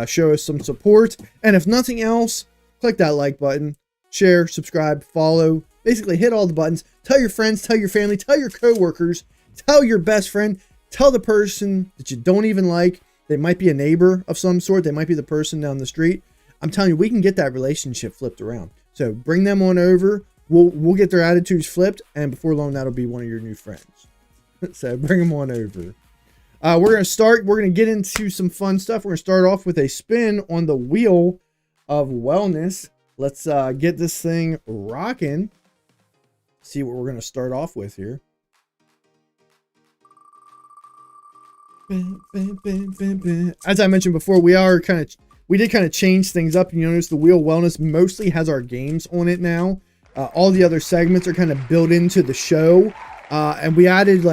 show us some support, and if nothing else, click that like button, share, subscribe, follow, basically hit all the buttons. Tell your friends, tell your family, tell your coworkers, tell your best friend, tell the person that you don't even like. They might be a neighbor of some sort. They might be the person down the street. I'm telling you, we can get that relationship flipped around. So bring them on over. We'll get their attitudes flipped, and before long, that'll be one of your new friends. So bring them on over. We're going to start. We're going to get into some fun stuff. We're going to start off with a spin on the wheel of wellness. Let's get this thing rocking. See what we're going to start off with here. As I mentioned before, we did kind of change things up. You notice the wheel wellness mostly has our games on it now. All the other segments are kind of built into the show. And we added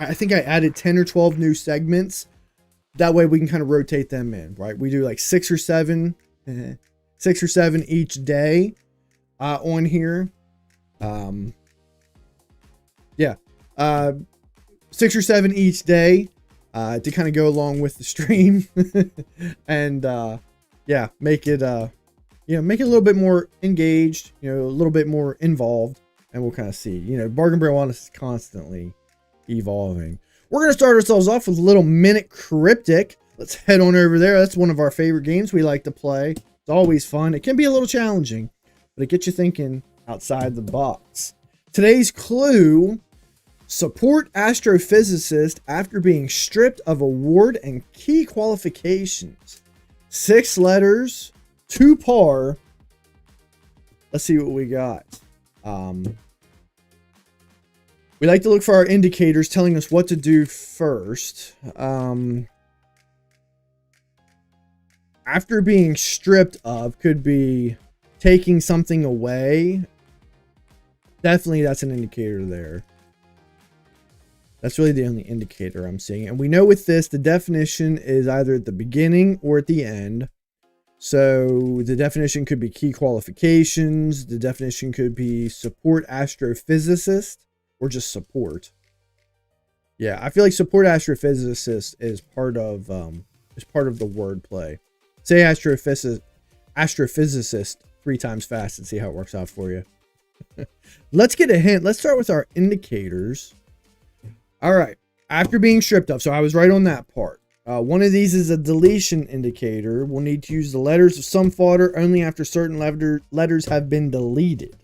I think I added 10 or 12 new segments. That way we can kind of rotate them in, right? We do like 6 or 7 each day on here. 6 or 7 each day to kind of go along with the stream and make it a little bit more engaged, a little bit more involved, and we'll kind of see. Bargain Brand Wellness is constantly evolving. We're going to start ourselves off with a little Minute Cryptic. Let's head on over there. That's one of our favorite games we like to play. It's always fun. It can be a little challenging, but it gets you thinking outside the box. Today's clue: support astrophysicist after being stripped of award and key qualifications. 6 letters, 2 par. Let's see what we got. We like to look for our indicators telling us what to do first. After being stripped of could be taking something away. Definitely that's an indicator there. That's really the only indicator I'm seeing. And we know with this, the definition is either at the beginning or at the end. So the definition could be key qualifications. The definition could be support astrophysicist or just support. Yeah, I feel like support astrophysicist is part of the wordplay. Say astrophysicist 3 times fast and see how it works out for you. Let's get a hint. Let's start with our indicators. All right. After being stripped of. So I was right on that part. One of these is a deletion indicator. We'll need to use the letters of some fodder only after certain letters have been deleted.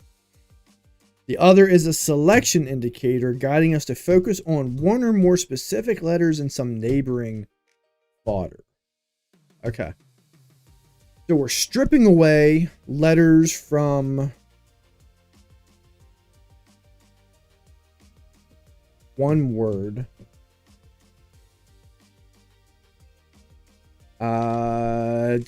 The other is a selection indicator guiding us to focus on one or more specific letters in some neighboring fodder. Okay. So we're stripping away letters from one word. But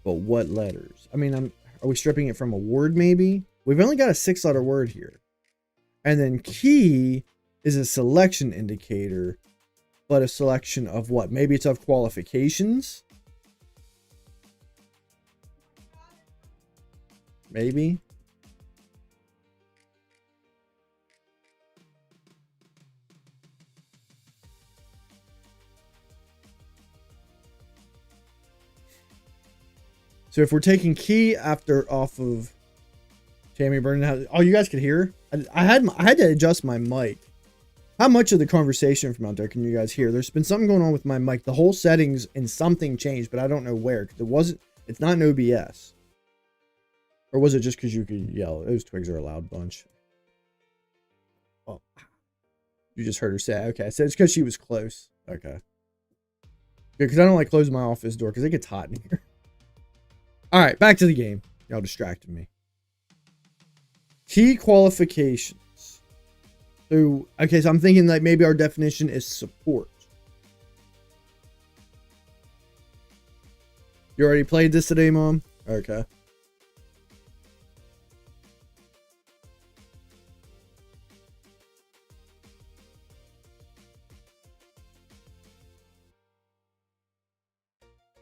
what letters? I mean, are we stripping it from a word maybe? We've only got a 6-letter word here. And then key is a selection indicator, but a selection of what? Maybe it's of qualifications? Maybe. So if we're taking key off of Tammy Brennan, oh, you guys could hear? I had to adjust my mic. How much of the conversation from out there can you guys hear? There's been something going on with my mic. The whole settings and something changed, but I don't know where. It's not an OBS. Or was it just because you could yell? Those twigs are a loud bunch. Oh, you just heard her say, okay. So it's because she was close. Okay. Because I don't like closing my office door because it gets hot in here. All right, back to the game. Y'all distracted me. Key qualifications. So, okay, so I'm thinking like maybe our definition is support. You already played this today, Mom? Okay.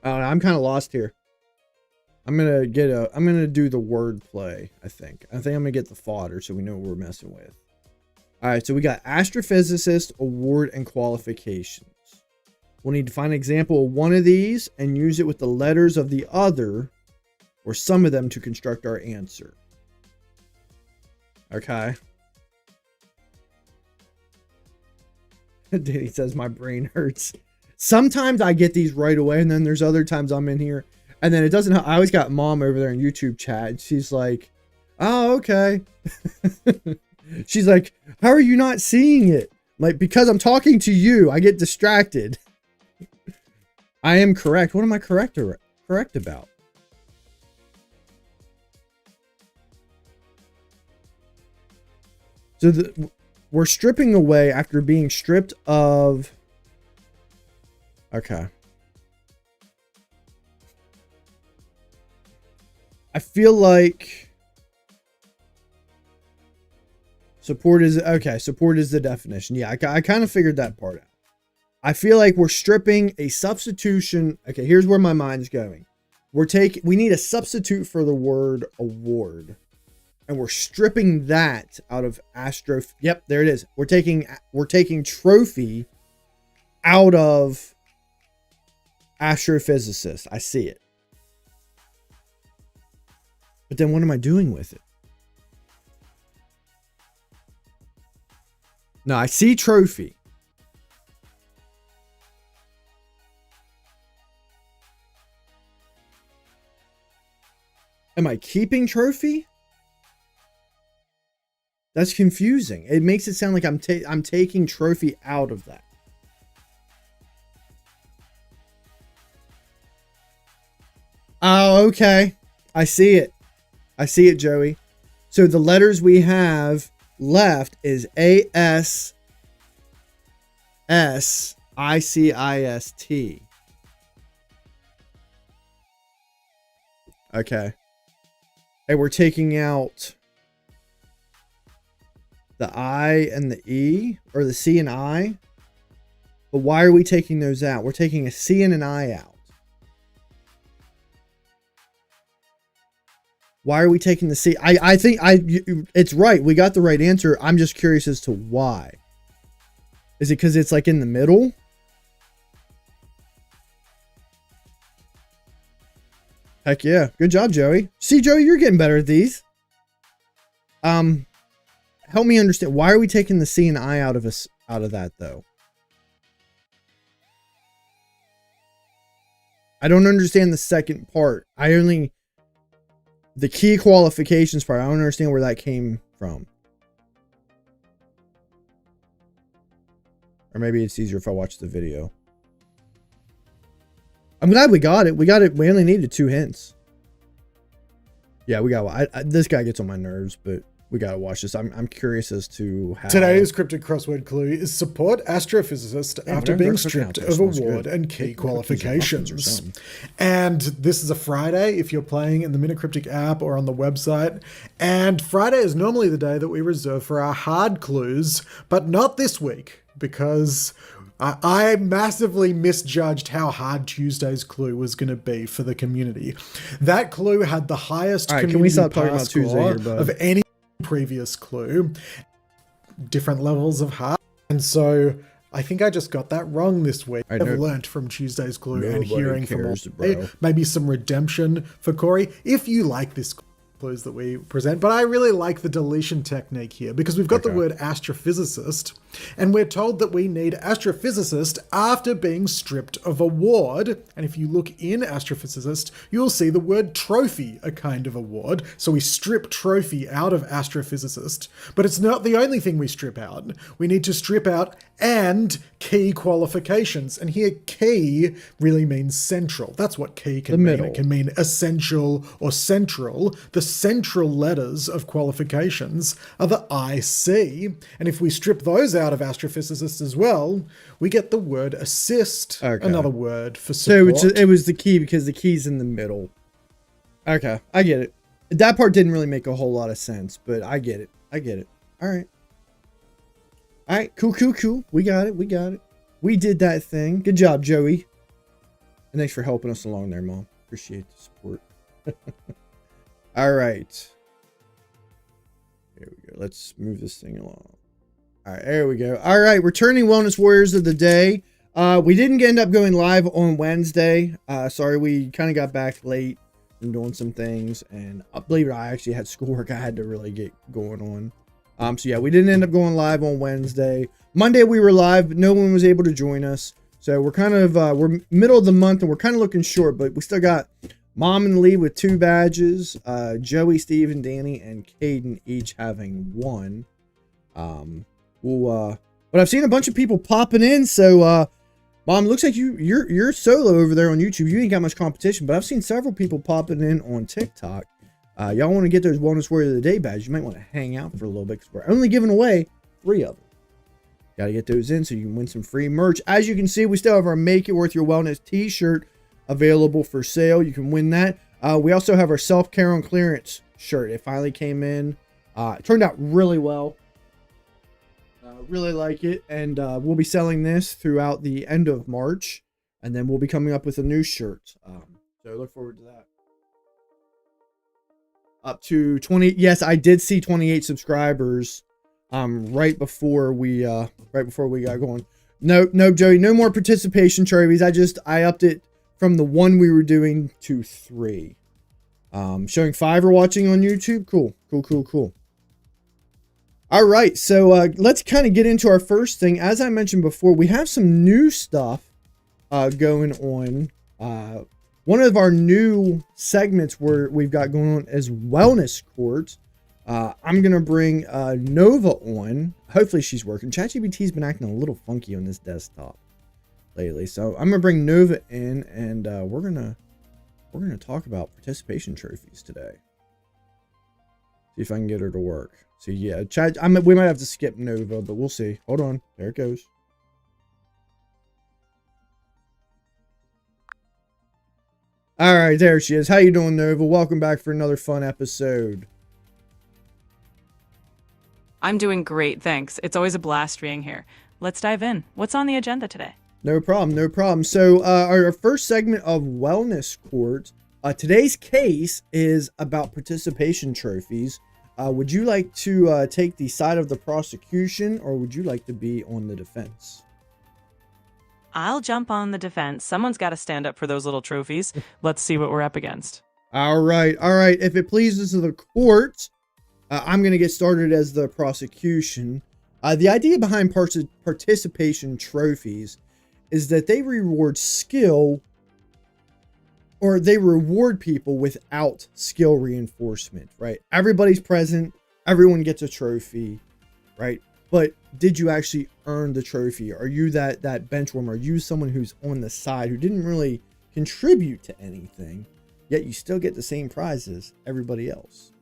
I'm kind of lost here. I'm gonna do the word play. I think I'm gonna get the fodder so we know what we're messing with. All right, so we got astrophysicist, award, and qualifications. We'll need to find an example of one of these and use it with the letters of the other or some of them to construct our answer. Okay. Danny says my brain hurts. Sometimes I get these right away, and then there's other times I'm in here and then it doesn't. I always got mom over there in YouTube chat. And she's like, oh, okay. She's like, how are you not seeing it? Like, because I'm talking to you, I get distracted. I am correct. What am I correct about? So we're stripping away after being stripped of. Okay. I feel like support is okay. Support is the definition. Yeah, I kind of figured that part out. I feel like we're stripping a substitution. Okay, here's where my mind's going. We need a substitute for the word award. And we're stripping that out of Yep, there it is. We're taking trophy out of astrophysicist. I see it. But then what am I doing with it? No, I see trophy. Am I keeping trophy? That's confusing. It makes it sound like I'm taking trophy out of that. Oh, okay. I see it. I see it, Joey. So the letters we have left is A-S-S-I-C-I-S-T. Okay. And we're taking out the I and the E, or the C and I. But why are we taking those out? We're taking a C and an I out. Why are we taking the C? I think it's right. We got the right answer. I'm just curious as to why. Is it because it's like in the middle? Heck yeah. Good job, Joey. See, Joey, you're getting better at these. Help me understand. Why are we taking the C and I out of that though? I don't understand the second part. The key qualifications part. I don't understand where that came from. Or maybe it's easier if I watch the video. I'm glad we got it. We only needed 2 hints. Yeah, we got. This guy gets on my nerves, but we gotta watch this. I'm curious as to how. Today's cryptic crossword clue is support astrophysicist after being stripped of award and key qualifications. And this is a Friday if you're playing in the Minecryptic app or on the website. And Friday is normally the day that we reserve for our hard clues, but not this week because I massively misjudged how hard Tuesday's clue was going to be for the community. That clue had the highest community pass score of any previous clue, different levels of hard, and so I think I just got that wrong this week. I've learnt from Tuesday's clue and hearing from maybe some redemption for Corey if you like this clues that we present. But I really like the deletion technique here because we've got the word astrophysicist, and we're told that we need astrophysicist after being stripped of award. And if you look in astrophysicist, you'll see the word trophy, a kind of award. So we strip trophy out of astrophysicist, but it's not the only thing we strip out. We need to strip out and key qualifications. And here key really means central. That's what key can mean. It can mean essential or central. The central letters of qualifications are the IC. And if we strip those out of astrophysicist as well, we get the word assist, another word for support. So it was the key because the key's in the middle. Okay, I get it. That part didn't really make a whole lot of sense, but I get it. I get it. All right. All right, cool. We got it. We did that thing. Good job, Joey. And thanks for helping us along there, Mom. Appreciate the support. All right. Here we go. Let's move this thing along. All right, there we go. All right, returning Wellness Warriors of the day. We didn't end up going live on Wednesday. Sorry, we kind of got back late from doing some things, and believe it or not, I actually had schoolwork I had to really get going on. So yeah, we didn't end up going live on Wednesday. Monday we were live, but no one was able to join us. So we're kind of we're middle of the month, and we're kind of looking short, but we still got Mom and Lee with 2 badges, Joey, Steve, and Danny, and Caden each having 1. But I've seen a bunch of people popping in, so Mom, looks like you're solo over there on YouTube. You ain't got much competition, but I've seen several people popping in on TikTok. Y'all want to get those Wellness Warrior of the Day badges, you might want to hang out for a little bit because we're only giving away 3 of them. Got to get those in so you can win some free merch. As you can see, we still have our Make It Worth Your Wellness t-shirt available for sale. You can win that. We also have our Self-Care on Clearance shirt. It finally came in. It turned out really well. Really like it. And we'll be selling this throughout the end of March. And then we'll be coming up with a new shirt. So look forward to that. Up to 20. Yes, I did see 28 subscribers right before we got going. No, Joey, no more participation trophies. I upped it from the 1 we were doing to 3. Showing 5 are watching on YouTube. Cool. All right, so let's kind of get into our first thing. As I mentioned before, we have some new stuff going on. One of our new segments we've got going on is Wellness Court. I'm going to bring Nova on. Hopefully she's working. ChatGPT's been acting a little funky on this desktop lately. So I'm going to bring Nova in, and we're going to talk about participation trophies today. See if I can get her to work. So yeah, we might have to skip Nova, but we'll see. Hold on. There it goes. All right, there she is. How you doing, Nova? Welcome back for another fun episode. I'm doing great, thanks. It's always a blast being here. Let's dive in. What's on the agenda today? No problem. So our first segment of Wellness Court, today's case is about participation trophies. Would you like to take the side of the prosecution, or would you like to be on the defense? I'll jump on the defense. Someone's got to stand up for those little trophies. Let's see what we're up against. All right. If it pleases the court, I'm going to get started as the prosecution. The idea behind participation trophies is that they reward skill, or they reward people without skill reinforcement, right? Everybody's present. Everyone gets a trophy, right? But did you actually earn the trophy? Are you that bench warmer? Are you someone who's on the side who didn't really contribute to anything, yet you still get the same prize as everybody else?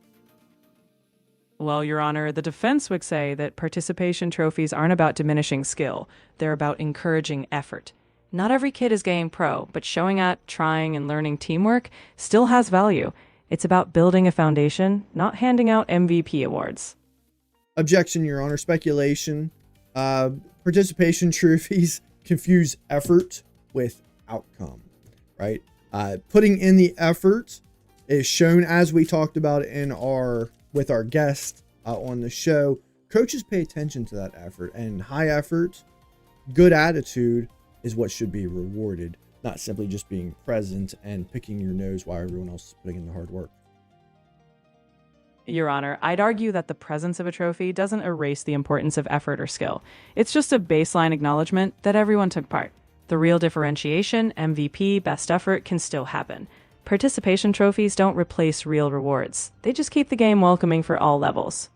Well, Your Honor, the defense would say that participation trophies aren't about diminishing skill. They're about encouraging effort. Not every kid is game pro, but showing up, trying, and learning teamwork still has value. It's about building a foundation, not handing out MVP awards. Objection, Your Honor. Speculation. Participation trophies confuse effort with outcome, right? Putting in the effort is shown, as we talked about with our guest on the show. Coaches pay attention to that effort, and high effort, good attitude is what should be rewarded, not simply just being present and picking your nose while everyone else is putting in the hard work. Your Honor, I'd argue that the presence of a trophy doesn't erase the importance of effort or skill. It's just a baseline acknowledgement that everyone took part. The real differentiation, MVP, best effort, can still happen. Participation trophies don't replace real rewards. They just keep the game welcoming for all levels.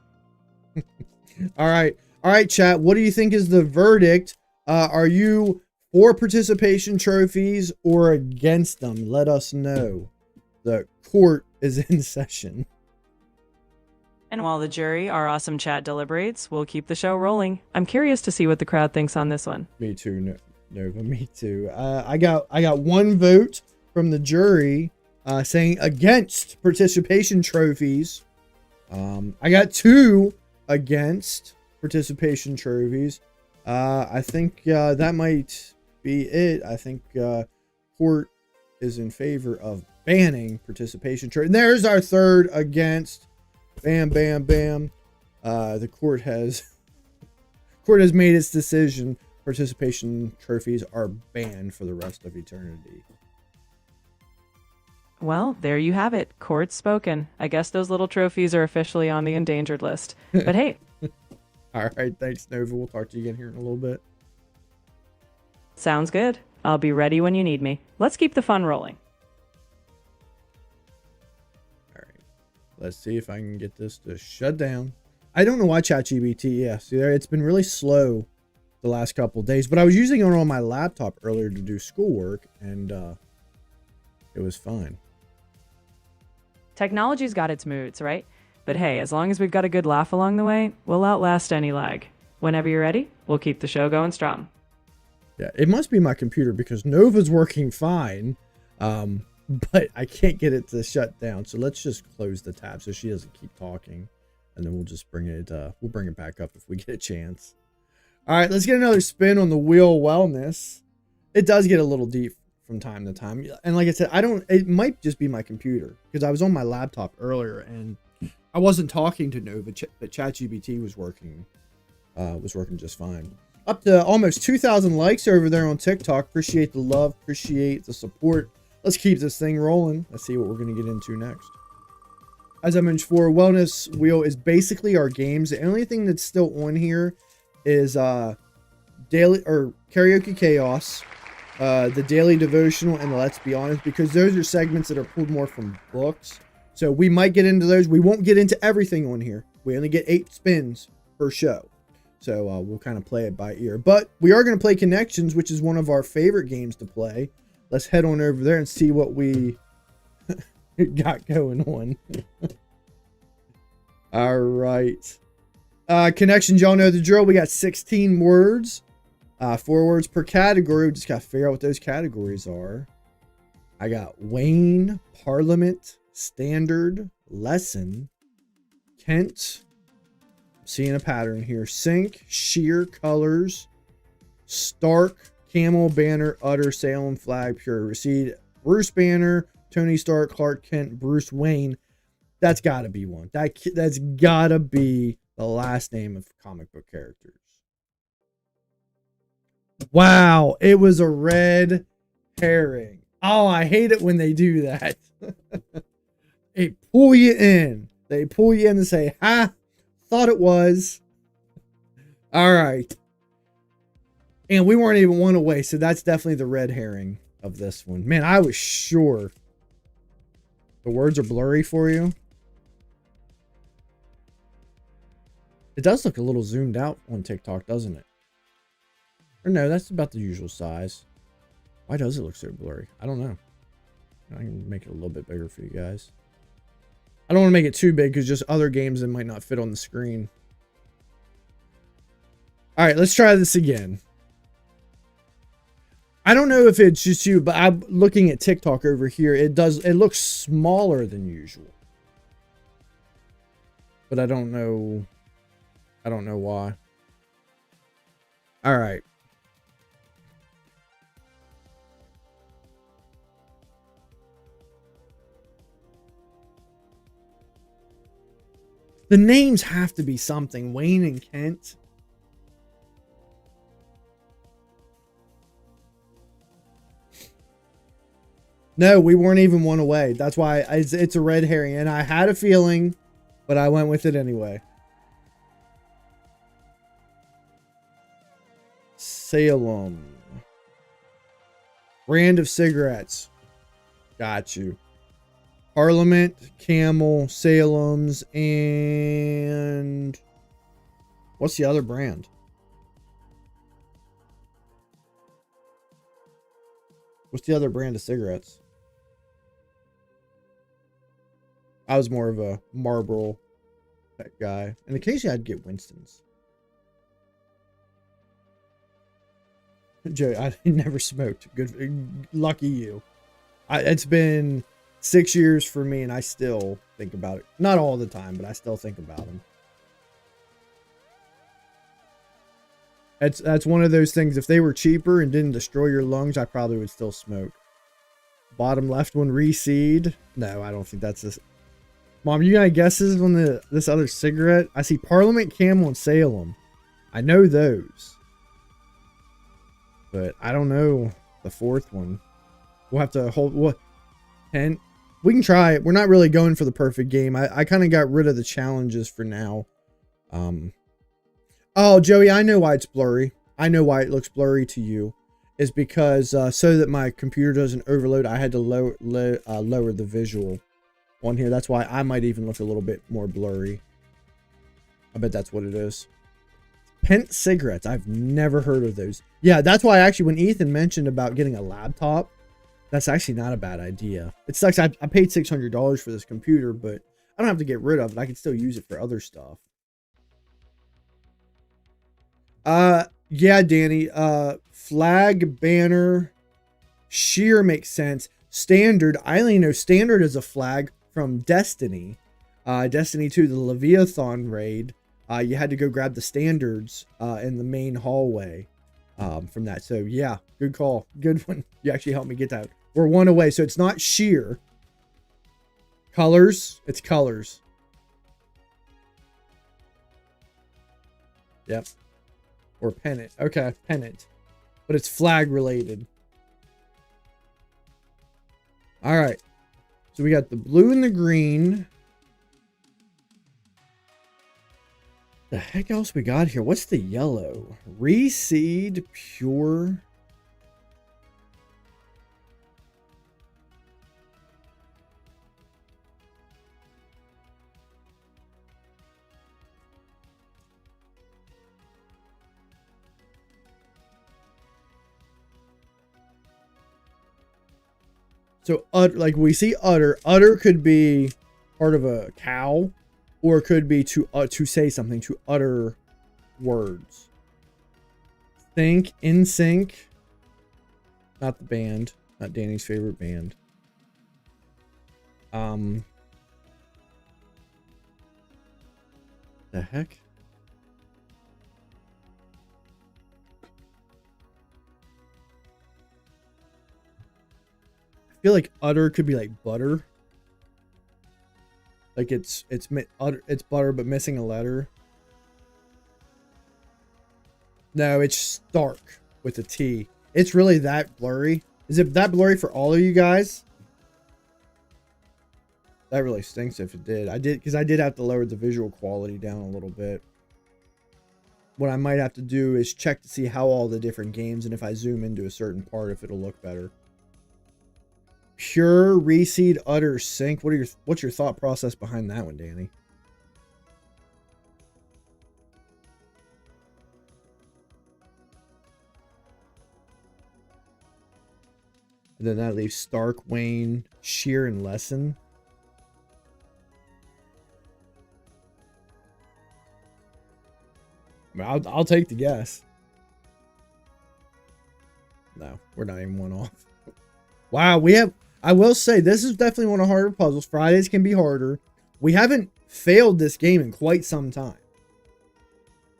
All right, chat. What do you think is the verdict? Are you for participation trophies or against them? Let us know. The court is in session. And while the jury, our awesome chat, deliberates, we'll keep the show rolling. I'm curious to see what the crowd thinks on this one. Me too, Nova. Me too. I got 1 vote from the jury saying against participation trophies. I got 2 against participation trophies. I think that might be it. I think court is in favor of banning participation trophies. And there's our 3rd against. Bam. The court Court has made its decision. Participation trophies are banned for the rest of eternity. Well, there you have it. Court's spoken. I guess those little trophies are officially on the endangered list. But hey. All right, thanks, Nova. We'll talk to you again here in a little bit. Sounds good. I'll be ready when you need me. Let's keep the fun rolling. All right. Let's see if I can get this to shut down. I don't know why ChatGPT, yeah, see there, it's been really slow the last couple of days, but I was using it on my laptop earlier to do schoolwork, and it was fine. Technology's got its moods, right? But hey, as long as we've got a good laugh along the way, we'll outlast any lag. Whenever you're ready, we'll keep the show going strong. Yeah, it must be my computer because Nova's working fine, but I can't get it to shut down. So let's just close the tab so she doesn't keep talking, and then we'll just bring it. We'll bring it back up if we get a chance. All right, let's get another spin on the wheel wellness. It does get a little deep from time to time, and like I said, it might just be my computer because I was on my laptop earlier and I wasn't talking to Nova, but ChatGPT was working just fine. Up to almost 2,000 likes over there on TikTok. Appreciate the love, appreciate the support. Let's keep this thing rolling. Let's see what we're going to get into next. As I mentioned before, Wellness Wheel is basically our games. The only thing that's still on here is daily or Karaoke Chaos, the Daily Devotional, and the Let's Be Honest, because those are segments that are pulled more from books. So we might get into those. We won't get into everything on here. We only get 8 spins per show. So we'll kind of play it by ear. But we are going to play Connections, which is one of our favorite games to play. Let's head on over there and see what we got going on. All right. Connections, y'all know the drill. We got 16 words. 4 words per category. We just got to figure out what those categories are. I got Wayne, Parliament, Standard, Lesson, Kent. Seeing a pattern here. Sink, Sheer, Colors, Stark, Camel, Banner, Utter, Salem, Flag, Pure, Recede, Bruce Banner, Tony Stark, Clark Kent, Bruce Wayne. That's got to be one. That's got to be the last name of comic book characters. Wow, it was a red herring. Oh, I hate it when they do that. They pull you in. They pull you in and say, ha. Thought it was. All right. And we weren't even one away, so that's definitely the red herring of this one. Man, I was sure. The words are blurry for you. It does look a little zoomed out on TikTok, doesn't it? Or no, that's about the usual size. Why does it look so blurry? I don't know. I can make it a little bit bigger for you guys. I don't want to make it too big because just other games that might not fit on the screen. All right, let's try this again. I don't know if it's just you, but I'm looking at TikTok over here. It looks smaller than usual. But I don't know why. All right. The names have to be something. Wayne and Kent. No, we weren't even one away. That's why it's a red herring. And I had a feeling, but I went with it anyway. Salem. Brand of cigarettes. Got you. Parliament, Camel, Salem's, and what's the other brand? What's the other brand of cigarettes? I was more of a Marlboro guy. And occasionally I'd get Winston's. Joe, I never smoked. Good, lucky you. It's been 6 years for me, and I still think about it. Not all the time, but I still think about them. That's one of those things. If they were cheaper and didn't destroy your lungs, I probably would still smoke. Bottom left one, Reseed. No, I don't think that's this. Mom, you got any guesses on this other cigarette? I see Parliament, Camel, and Salem. I know those. But I don't know the fourth one. We'll have to hold what 10. We can try it. We're not really going for the perfect game. I kind of got rid of the challenges for now. Oh, Joey, I know why it's blurry. I know why it looks blurry to you. Is because so that my computer doesn't overload, I had to lower the visual on here. That's why I might even look a little bit more blurry. I bet that's what it is. Pent cigarettes. I've never heard of those. Yeah, that's why actually when Ethan mentioned about getting a laptop, that's actually not a bad idea. It sucks. I paid $600 for this computer, but I don't have to get rid of it. I can still use it for other stuff. Yeah, Danny. Flag, banner, sheer makes sense. Standard. I only know standard is a flag from Destiny. Destiny 2, the Leviathan raid. You had to go grab the standards in the main hallway from that. So yeah, good call. Good one. You actually helped me get that. We're one away. So it's not sheer. Colors. It's colors. Yep. Or pennant. Okay, pennant. But it's flag related. All right. So we got the blue and the green. The heck else we got here? What's the yellow? Reseed pure. So, like we see udder. Udder could be part of a cow, or it could be to say something, to utter words. Think, in sync. Not the band. Not Danny's favorite band. The heck? I feel like udder could be like butter. Like it's butter but missing a letter. No, it's stark with a T. It's really that blurry. Is it that blurry for all of you guys? That really stinks if it did. I did have to lower the visual quality down a little bit. What I might have to do is check to see how all the different games, and if I zoom into a certain part, if it'll look better. Pure, reseed, utter, sync. What's your thought process behind that one, Danny? And then that leaves Stark, Wayne, Sheer, and Lesson. I mean, I'll take the guess. No, we're not even one off. Wow, I will say, this is definitely one of the harder puzzles. Fridays can be harder. We haven't failed this game in quite some time.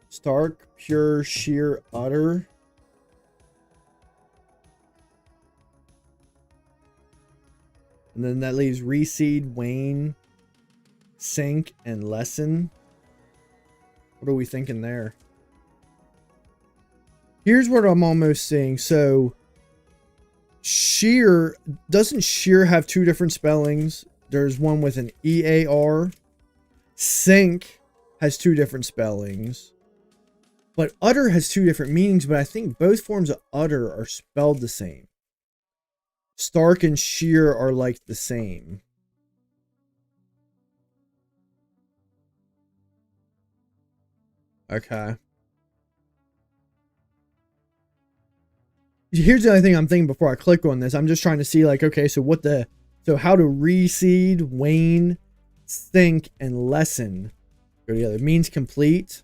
Stark, pure, sheer, utter. And then that leaves Reseed, Wayne, Sync, and Lesson. What are we thinking there? Here's what I'm almost seeing. So, sheer, doesn't sheer have two different spellings? There's one with an E-A-R. Sync has two different spellings. But utter has two different meanings, but I think both forms of utter are spelled the same. Stark and sheer are like the same. Okay. Here's the only thing I'm thinking before I click on this. I'm just trying to see, like, okay, so how to reseed, Wayne, Think, and Lesson go together. Means complete.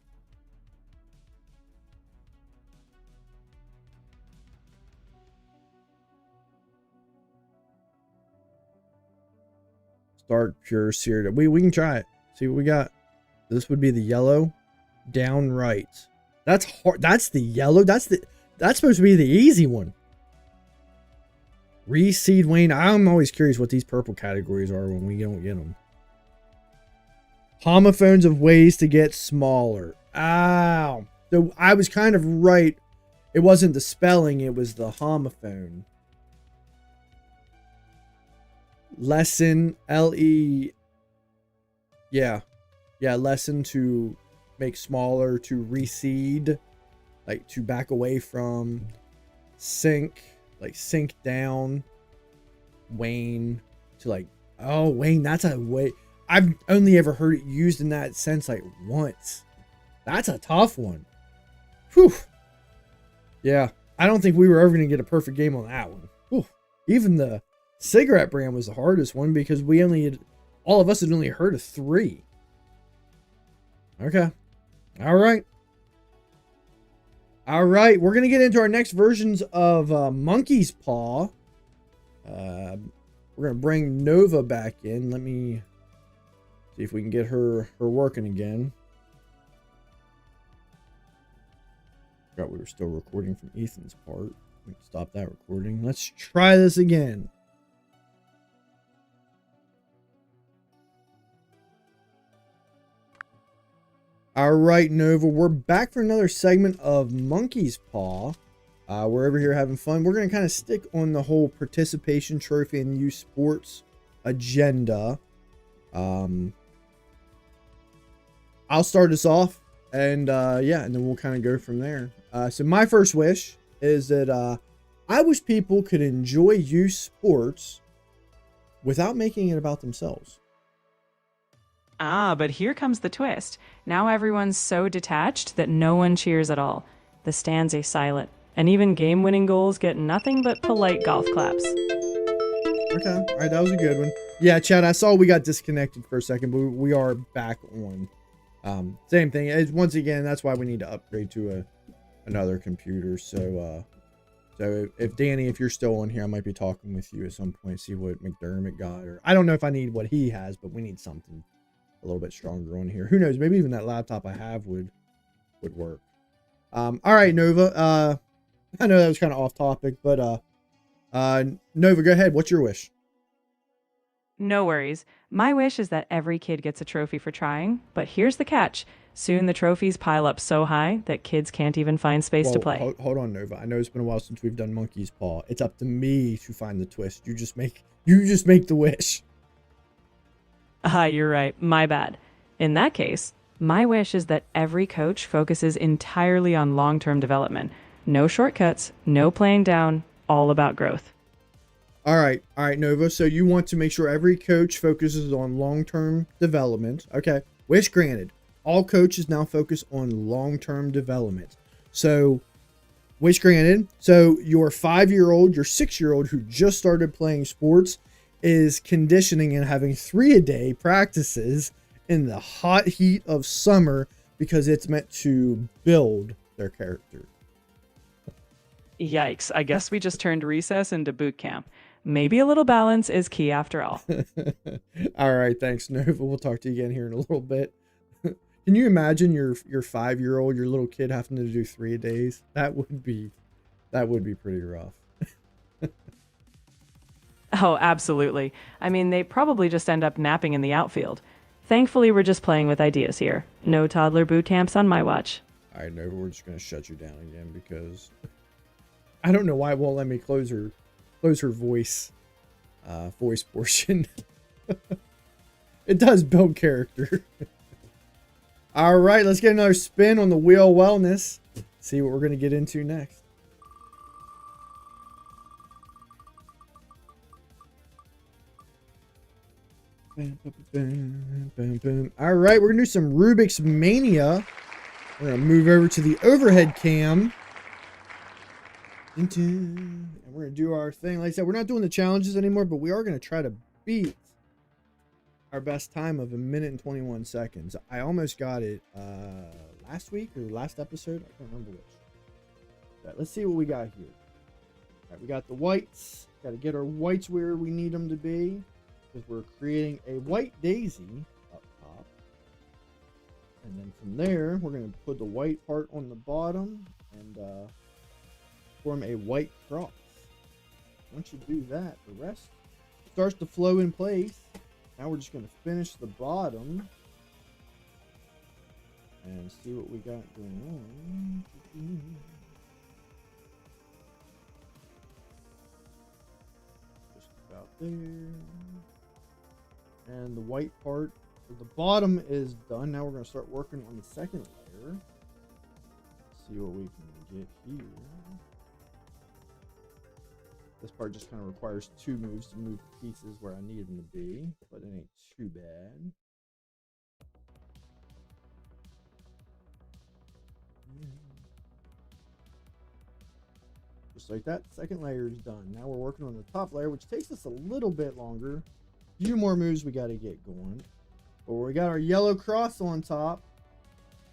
Stark, pure, seared. We can try it. See what we got. This would be the yellow. Down right. That's hard. That's the yellow. That's supposed to be the easy one. Reseed, Wayne. I'm always curious what these purple categories are when we don't get them. Homophones of ways to get smaller. Ow. So I was kind of right. It wasn't the spelling, it was the homophone. Lesson, L-E. Yeah. Yeah, lesson, to make smaller, to recede, like to back away from. Sink, like sink down. Wane, to like, oh, wane, that's a way. I've only ever heard it used in that sense like once. That's a tough one. Whew. Yeah, I don't think we were ever going to get a perfect game on that one. Whew. Even the cigarette brand was the hardest one because we only had, all of us had only heard of 3. Okay. All right. All right, we're going to get into our next versions of Monkey's Paw. We're going to bring Nova back in. Let me see if we can get her working again. Forgot we were still recording from Ethan's part. We can stop that recording. Let's try this again. All right, Nova, we're back for another segment of Monkey's Paw. We're over here having fun. We're going to kind of stick on the whole participation trophy and youth sports agenda. I'll start us off, and yeah, and then we'll kind of go from there. So my first wish is that I wish people could enjoy youth sports without making it about themselves. Ah, but here comes the twist. Now everyone's so detached that no one cheers at all. The stands are silent, and even game-winning goals get nothing but polite golf claps. Okay, all right, that was a good one. Yeah, Chad, I saw we got disconnected for a second, but we are back on. Same thing. It's, once again, that's why we need to upgrade to another computer. So if Danny, if you're still on here, I might be talking with you at some point, see what McDermott got, or I don't know if I need what he has, but we need something a little bit stronger on here. Who knows? Maybe even that laptop I have would work. All right, Nova. I know that was kind of off topic, but Nova, go ahead. What's your wish? No worries. My wish is that every kid gets a trophy for trying, but here's the catch. Soon the trophies pile up so high that kids can't even find space to play. Hold on, Nova. I know it's been a while since we've done Monkey's Paw. It's up to me to find the twist. You just make the wish. You're right. My bad. In that case, my wish is that every coach focuses entirely on long-term development. No shortcuts, no playing down, all about growth. All right, Nova. So you want to make sure every coach focuses on long-term development. Okay, wish granted. All coaches now focus on long-term development. So, wish granted. So your 5-year-old, your 6-year-old who just started playing sports is conditioning and having 3-a-day practices in the hot heat of summer because it's meant to build their character. Yikes. I guess we just turned recess into boot camp. Maybe a little balance is key after all. All right, thanks, Nova. We'll talk to you again here in a little bit. Can you imagine your 5-year-old, your little kid having to do 3-a-days? That would be pretty rough. Oh, absolutely. I mean, they probably just end up napping in the outfield. Thankfully, we're just playing with ideas here. No toddler boot camps on my watch. All right, Nova, we're just going to shut you down again because I don't know why it won't let me close her voice portion. It does build character. All right, let's get another spin on the wheel wellness. See what we're going to get into next. All right, we're going to do some Rubik's Mania. We're going to move over to the overhead cam. And we're going to do our thing. Like I said, we're not doing the challenges anymore, but we are going to try to beat our best time of 1 minute and 21 seconds. I almost got it last week or last episode. I can't remember which. Right, let's see what we got here. All right, we got the whites. Got to get our whites where we need them to be because we're creating a white daisy up top. And then from there, we're going to put the white part on the bottom and form a white cross. Once you do that, the rest starts to flow in place. Now we're just going to finish the bottom and see what we got going on. Just about there. And the white part of the bottom is done. Now we're going to start working on the second layer. See what we can get here. This part just kind of requires 2 moves to move the pieces where I need them to be, but it ain't too bad. Just like that, second layer is done. Now we're working on the top layer, which takes us a little bit longer. A few more moves we got to get going. But we got our yellow cross on top.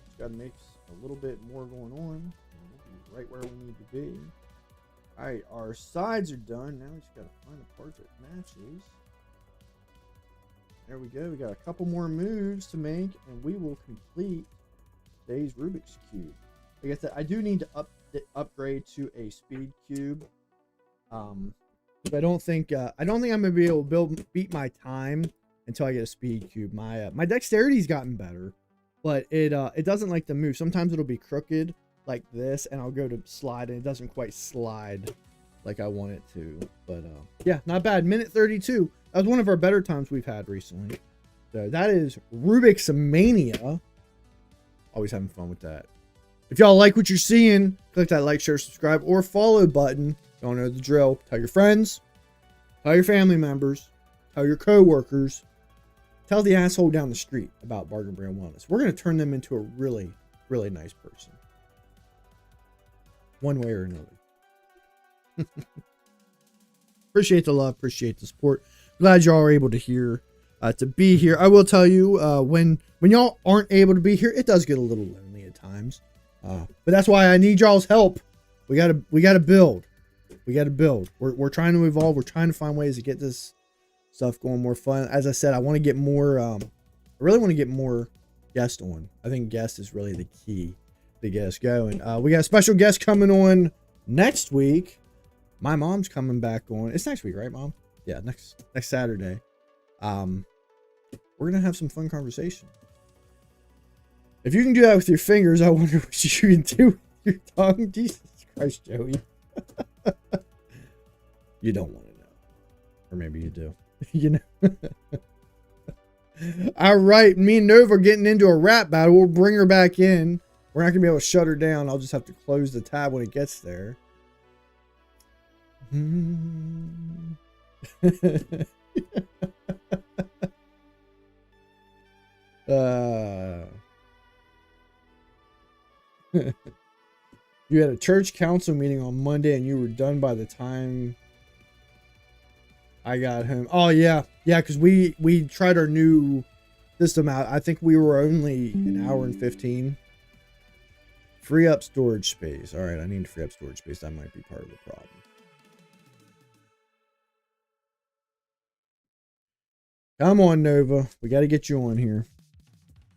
Just got to make a little bit more going on. We'll be right where we need to be. All right, our sides are done. Now we just got to find a part that matches. There we go. We got a couple more moves to make, and we will complete today's Rubik's Cube. Like I said, I do need to upgrade to a speed cube. I don't think I'm gonna be able to beat my time until I get a speed cube. My dexterity's gotten better, but it doesn't like to move. Sometimes it'll be crooked like this, and I'll go to slide and it doesn't quite slide like I want it to. But yeah, not bad. Minute 32. That was one of our better times we've had recently. So that is Rubik's Mania. Always having fun with that. If y'all like what you're seeing, click that like, share, subscribe, or follow button. Y'all know the drill. Tell your friends, tell your family members, tell your co-workers, tell the asshole down the street about Bargain Brand Wellness. We're going to turn them into a really, really nice person. One way or another. Appreciate the love, appreciate the support. Glad y'all are able to be here. I will tell you, when y'all aren't able to be here, it does get a little lonely at times. But that's why I need y'all's help. We gotta build. We gotta build. We're trying to evolve. We're trying to find ways to get this stuff going more fun. As I said, I want to get more. I really want to get more guests on. I think guest is really the key to get us going. We got a special guest coming on next week. My mom's coming back on. It's next week, right, Mom? Yeah, next Saturday. We're gonna have some fun conversation. If you can do that with your fingers, I wonder what you can do with your tongue. Jesus Christ, Joey. You don't want to know. Or maybe you do. You know. All right, me and Nova are getting into a rap battle. We'll bring her back in. We're not going to be able to shut her down. I'll just have to close the tab when it gets there. You had a church council meeting on Monday and you were done by the time I got home. Oh yeah, because we tried our new system out. I think we were only an hour and 15. Free up storage space. All right, I need to free up storage space. That might be part of the problem. Come on, Nova. We got to get you on here.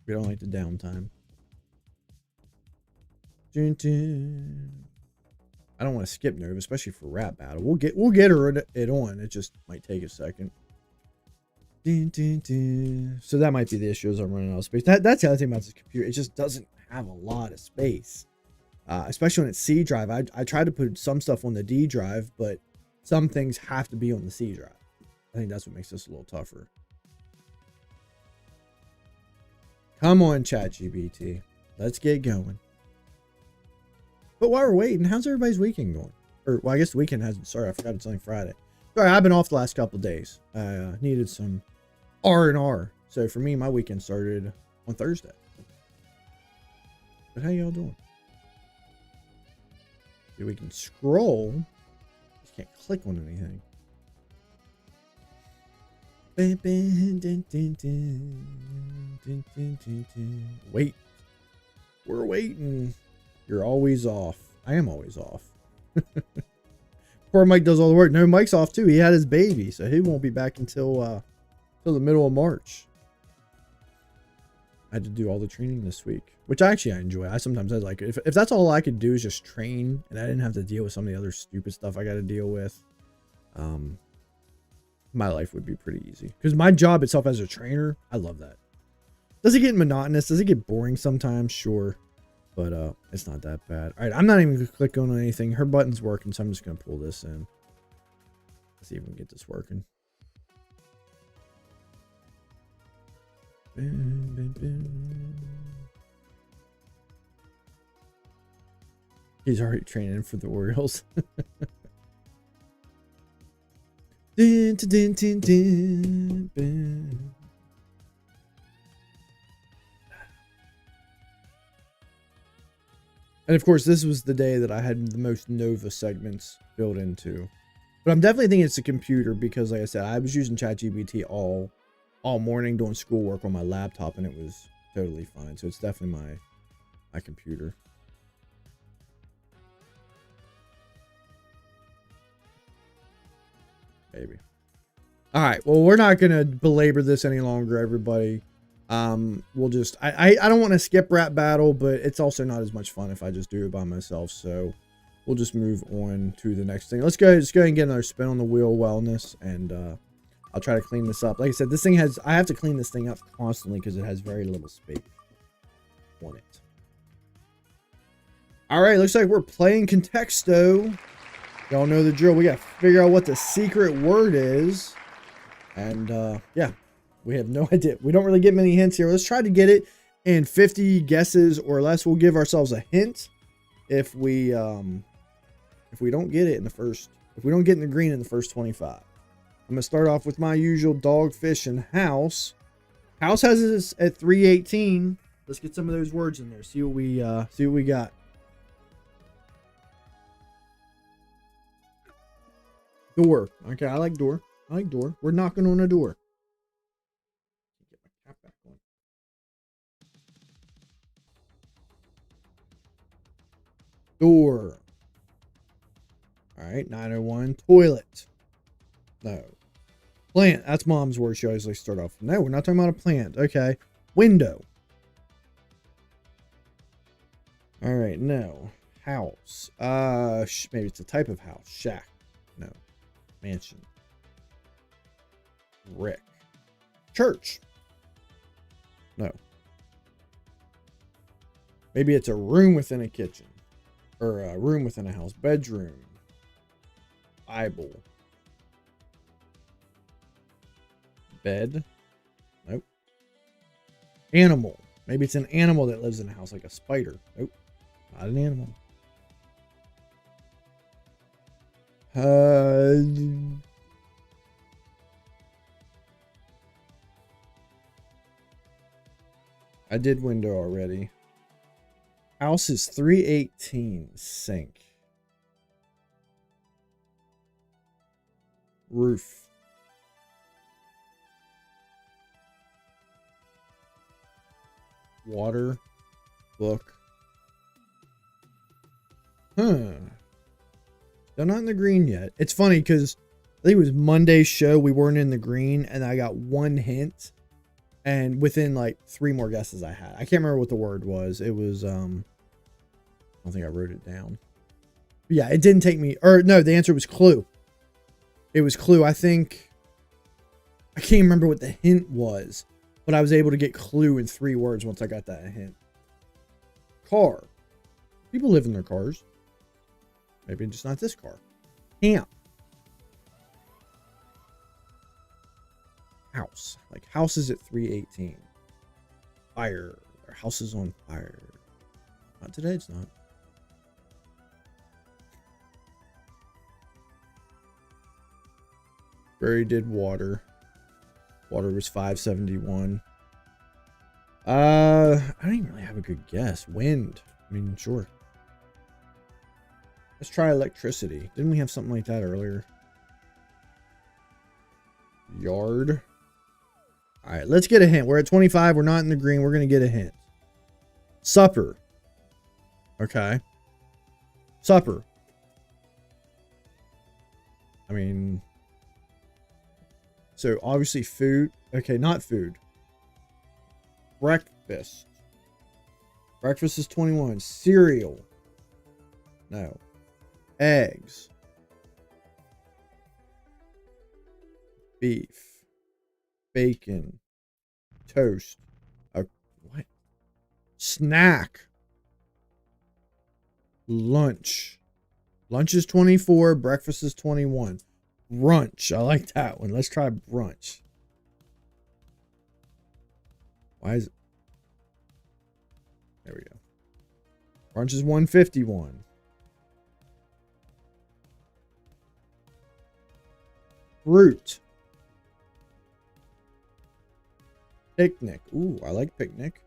We don't like the downtime. Dun, dun. I don't want to skip Nova, especially for rap battle. We'll get her it on. It just might take a second. Dun, dun, dun. So that might be the issue as I'm running out of space. That's the other thing about this computer. It just doesn't have a lot of space, especially when it's C drive. I tried to put some stuff on the D drive, but some things have to be on the C drive. I think that's what makes this a little tougher. Come on, ChatGPT. Let's get going. But while we're waiting, how's everybody's weekend going? Or, well, I guess the weekend hasn't started. I forgot it's only Friday. Sorry, I've been off the last couple of days. I needed some R&R. So for me, my weekend started on Thursday. But how y'all doing? See, we can scroll. Just can't click on anything. Wait. We're waiting. You're always off. I am always off. Poor Mike does all the work. No, Mike's off too. He had his baby, so he won't be back until the middle of March. I had to do all the training this week, which I enjoy. I sometimes like it. If that's all I could do is just train, and I didn't have to deal with some of the other stupid stuff I got to deal with, my life would be pretty easy. Because my job itself as a trainer, I love that. Does it get monotonous? Does it get boring sometimes? Sure. But it's not that bad. All right, I'm not even going to click on anything. Her button's working, so I'm just going to pull this in. Let's see if we can get this working. He's already training for the Orioles. Dun, dun, dun, dun, dun. And of course, this was the day that I had the most Nova segments built into. But I'm definitely thinking it's a computer because, like I said, I was using ChatGPT all morning doing schoolwork on my laptop, and it was totally fine. So it's definitely my computer. Maybe. All right. Well, we're not gonna belabor this any longer, everybody. We'll just I don't want to skip rap battle, but it's also not as much fun if I just do it by myself. So we'll just move on to the next thing. Let's go ahead and get another spin on the wheel wellness, and I'll try to clean this up. Like I said, this thing I have to clean this thing up constantly because it has very little space on it. All right, looks like we're playing Contexto. Y'all know the drill. We got to figure out what the secret word is. And yeah, we have no idea. We don't really get many hints here. Let's try to get it in 50 guesses or less. We'll give ourselves a hint if we don't get it in the first, if we don't get in the green in the first 25. I'm gonna start off with my usual dog, fish, and house. House has us at 318. Let's get some of those words in there. See what we got. Door. Okay, I like door. I like door. We're knocking on a door. Get my cap back on. Door. All right, 901. Toilet. No. Plant. That's mom's word. She always likes to start off. No, we're not talking about a plant. Okay. Window. All right, no. House. Maybe it's a type of house. Shack. No. Mansion. Brick. Church. No. Maybe it's a room within a kitchen. Or a room within a house. Bedroom. Bible. Bed. Nope. Animal. Maybe it's an animal that lives in a house, like a spider. Nope. Not an animal. I did window already. House is 318. Sink. Roof. Water. Book. Huh. They're not in the green yet. It's funny because I think it was Monday's show. We weren't in the green, and I got one hint. And within like 3 more guesses I had. I can't remember what the word was. It was, I don't think I wrote it down. But yeah, it didn't take me, or no, the answer was clue. It was clue. I think, I can't remember what the hint was, but I was able to get clue in 3 words once I got that hint. Car. People live in their cars. Maybe just not this car. Camp. House. Like houses at 318. Fire. Our house is on fire. Not today, it's not. Barry did water. Water was 571. I don't even really have a good guess. Wind. I mean, sure. Let's try electricity. Didn't we have something like that earlier? Yard. All right, let's get a hint. We're at 25. We're not in the green. We're going to get a hint. Supper. Okay. Supper. I mean, so obviously food. Okay, not food. Breakfast. Breakfast is 21. Cereal. No. Eggs. Beef. Bacon. Toast. A Snack. Lunch. Lunch is 24. Breakfast is 21. Brunch. I like that one. Let's try brunch. Why is it? There we go. Brunch is 151. Fruit. Picnic. Ooh, I like picnic.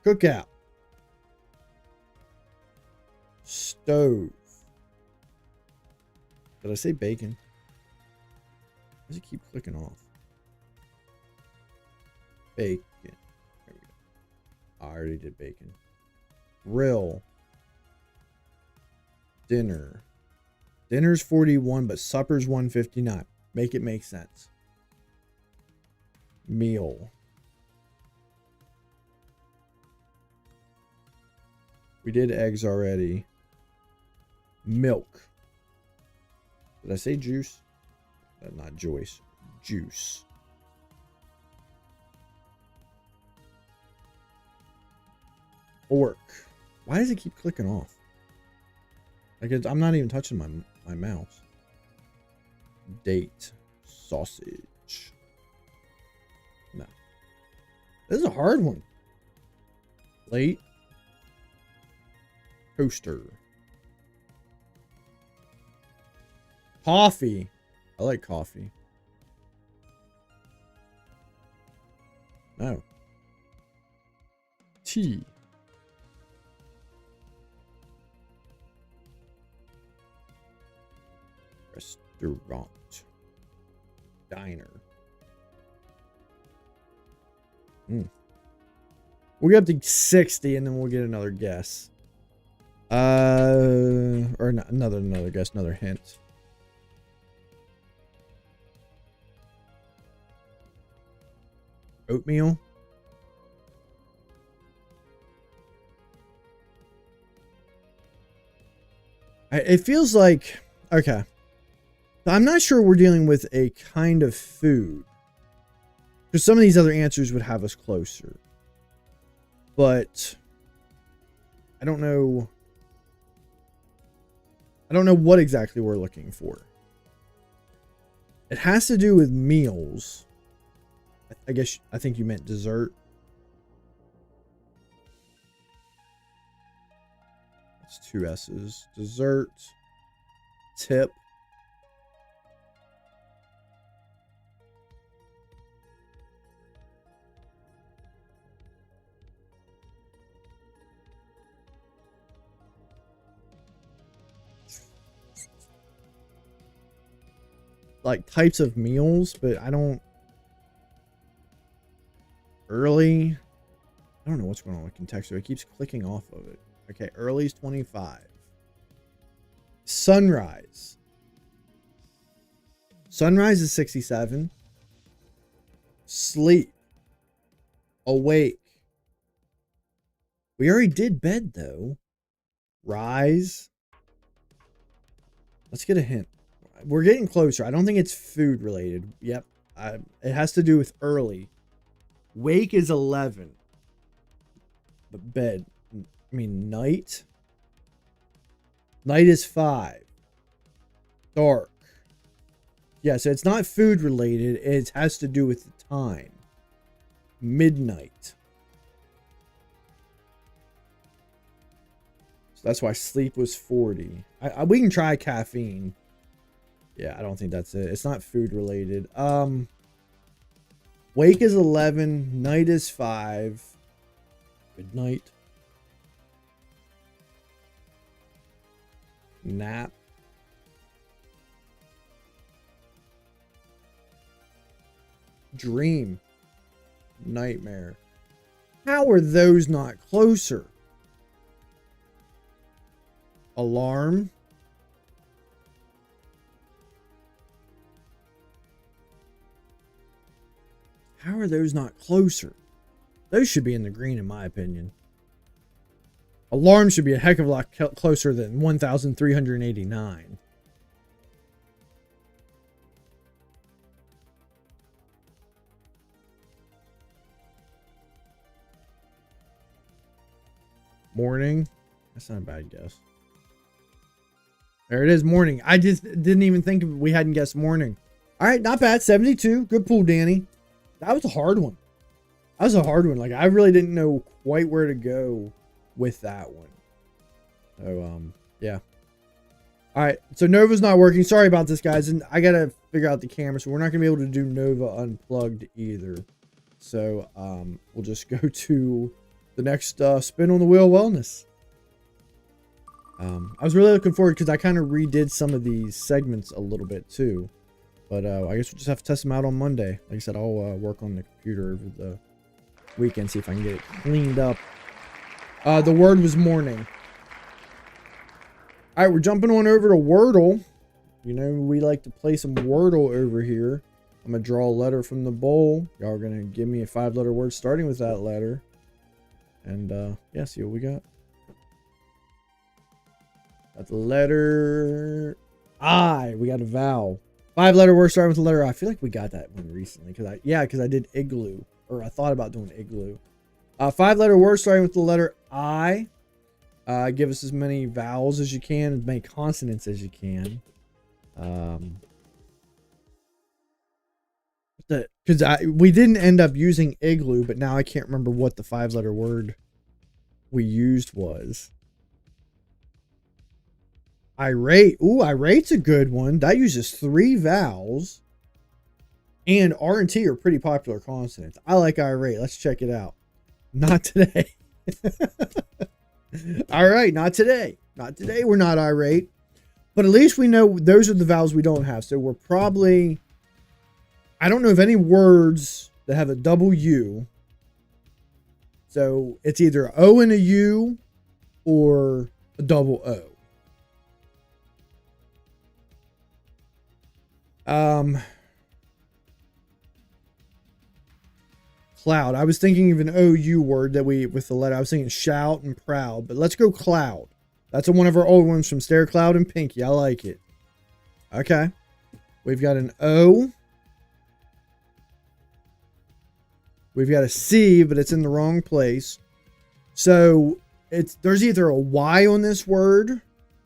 Cookout. Stove. Did I say bacon? Why does it keep clicking off? Bacon. There we go. I already did bacon. Grill. Dinner. Dinner's 41, but supper's 159. Make it make sense. Meal. We did eggs already. Milk. Did I say juice? Not Joyce. Juice. Fork. Why does it keep clicking off? Like I'm not even touching my mouse. Date. Sausage. No. This is a hard one. Plate. Toaster. Coffee. I like coffee. No. Tea. Restaurant. Diner. We'll get up to 60 and then we'll get another guess. Or not, another guess, another hint. Oatmeal. It feels like, okay. I'm not sure we're dealing with a kind of food. Because some of these other answers would have us closer. But I don't know. I don't know what exactly we're looking for. It has to do with meals. I think you meant dessert. That's 2 S's. Dessert. Tip. Like types of meals, but I don't. Early. I don't know what's going on with contextual. It keeps clicking off of it. Okay, early's 25. Sunrise. Sunrise is 67. Sleep. Awake. We already did bed though. Rise. Let's get a hint. We're getting closer. I don't think it's food related. Yep. It has to do with early. Wake is 11. But bed. I mean, night. Night is 5. Dark. Yeah, so it's not food related. It has to do with the time. Midnight. So that's why sleep was 40. We can try caffeine. Yeah, I don't think that's it. It's not food related. Wake is 11. Night is 5. Midnight. Nap. Dream. Nightmare. How are those not closer? Alarm. How are those not closer? Those should be in the green, in my opinion. Alarm should be a heck of a lot closer than 1,389. Morning. That's not a bad guess. There it is, morning. I just didn't even think we hadn't guessed morning. All right, not bad. 72. Good pool, Danny. That was a hard one. That was a hard one. Like, I really didn't know quite where to go with that one. So, yeah. All right, so Nova's not working. Sorry about this, guys. And I got to figure out the camera, so we're not going to be able to do Nova unplugged either. So, we'll just go to the next spin on the wheel wellness. I was really looking forward because I kind of redid some of these segments a little bit too. But I guess we'll just have to test them out on Monday. Like I said, I'll work on the computer over the weekend, see if I can get it cleaned up. The word was morning. All right, we're jumping on over to Wordle. You know, we like to play some Wordle over here. I'm going to draw a letter from the bowl. Y'all are going to give me a 5-letter word starting with that letter. And, yeah, see what we got. Got the letter I. We got a vowel. 5-letter word starting with the letter I. I feel like we got that one recently. Because I did igloo. Or I thought about doing igloo. 5-letter word starting with the letter I. Give us as many vowels as you can. As many consonants as you can. Because we didn't end up using igloo. But now I can't remember what the 5-letter word we used was. Irate. Ooh, irate's a good one. That uses 3 vowels. And R and T are pretty popular consonants. I like irate. Let's check it out. Not today. All right, not today. Not today, we're not irate. But at least we know those are the vowels we don't have. So we're probably... I don't know of any words that have a double U. So it's either O and a U or a double O. Cloud. I was thinking of an OU word that with the letter. I was thinking shout and proud, but let's go cloud. That's one of our old ones from Stair Cloud and Pinky. I like it. Okay. We've got an O. We've got a C, but it's in the wrong place. So there's either a Y on this word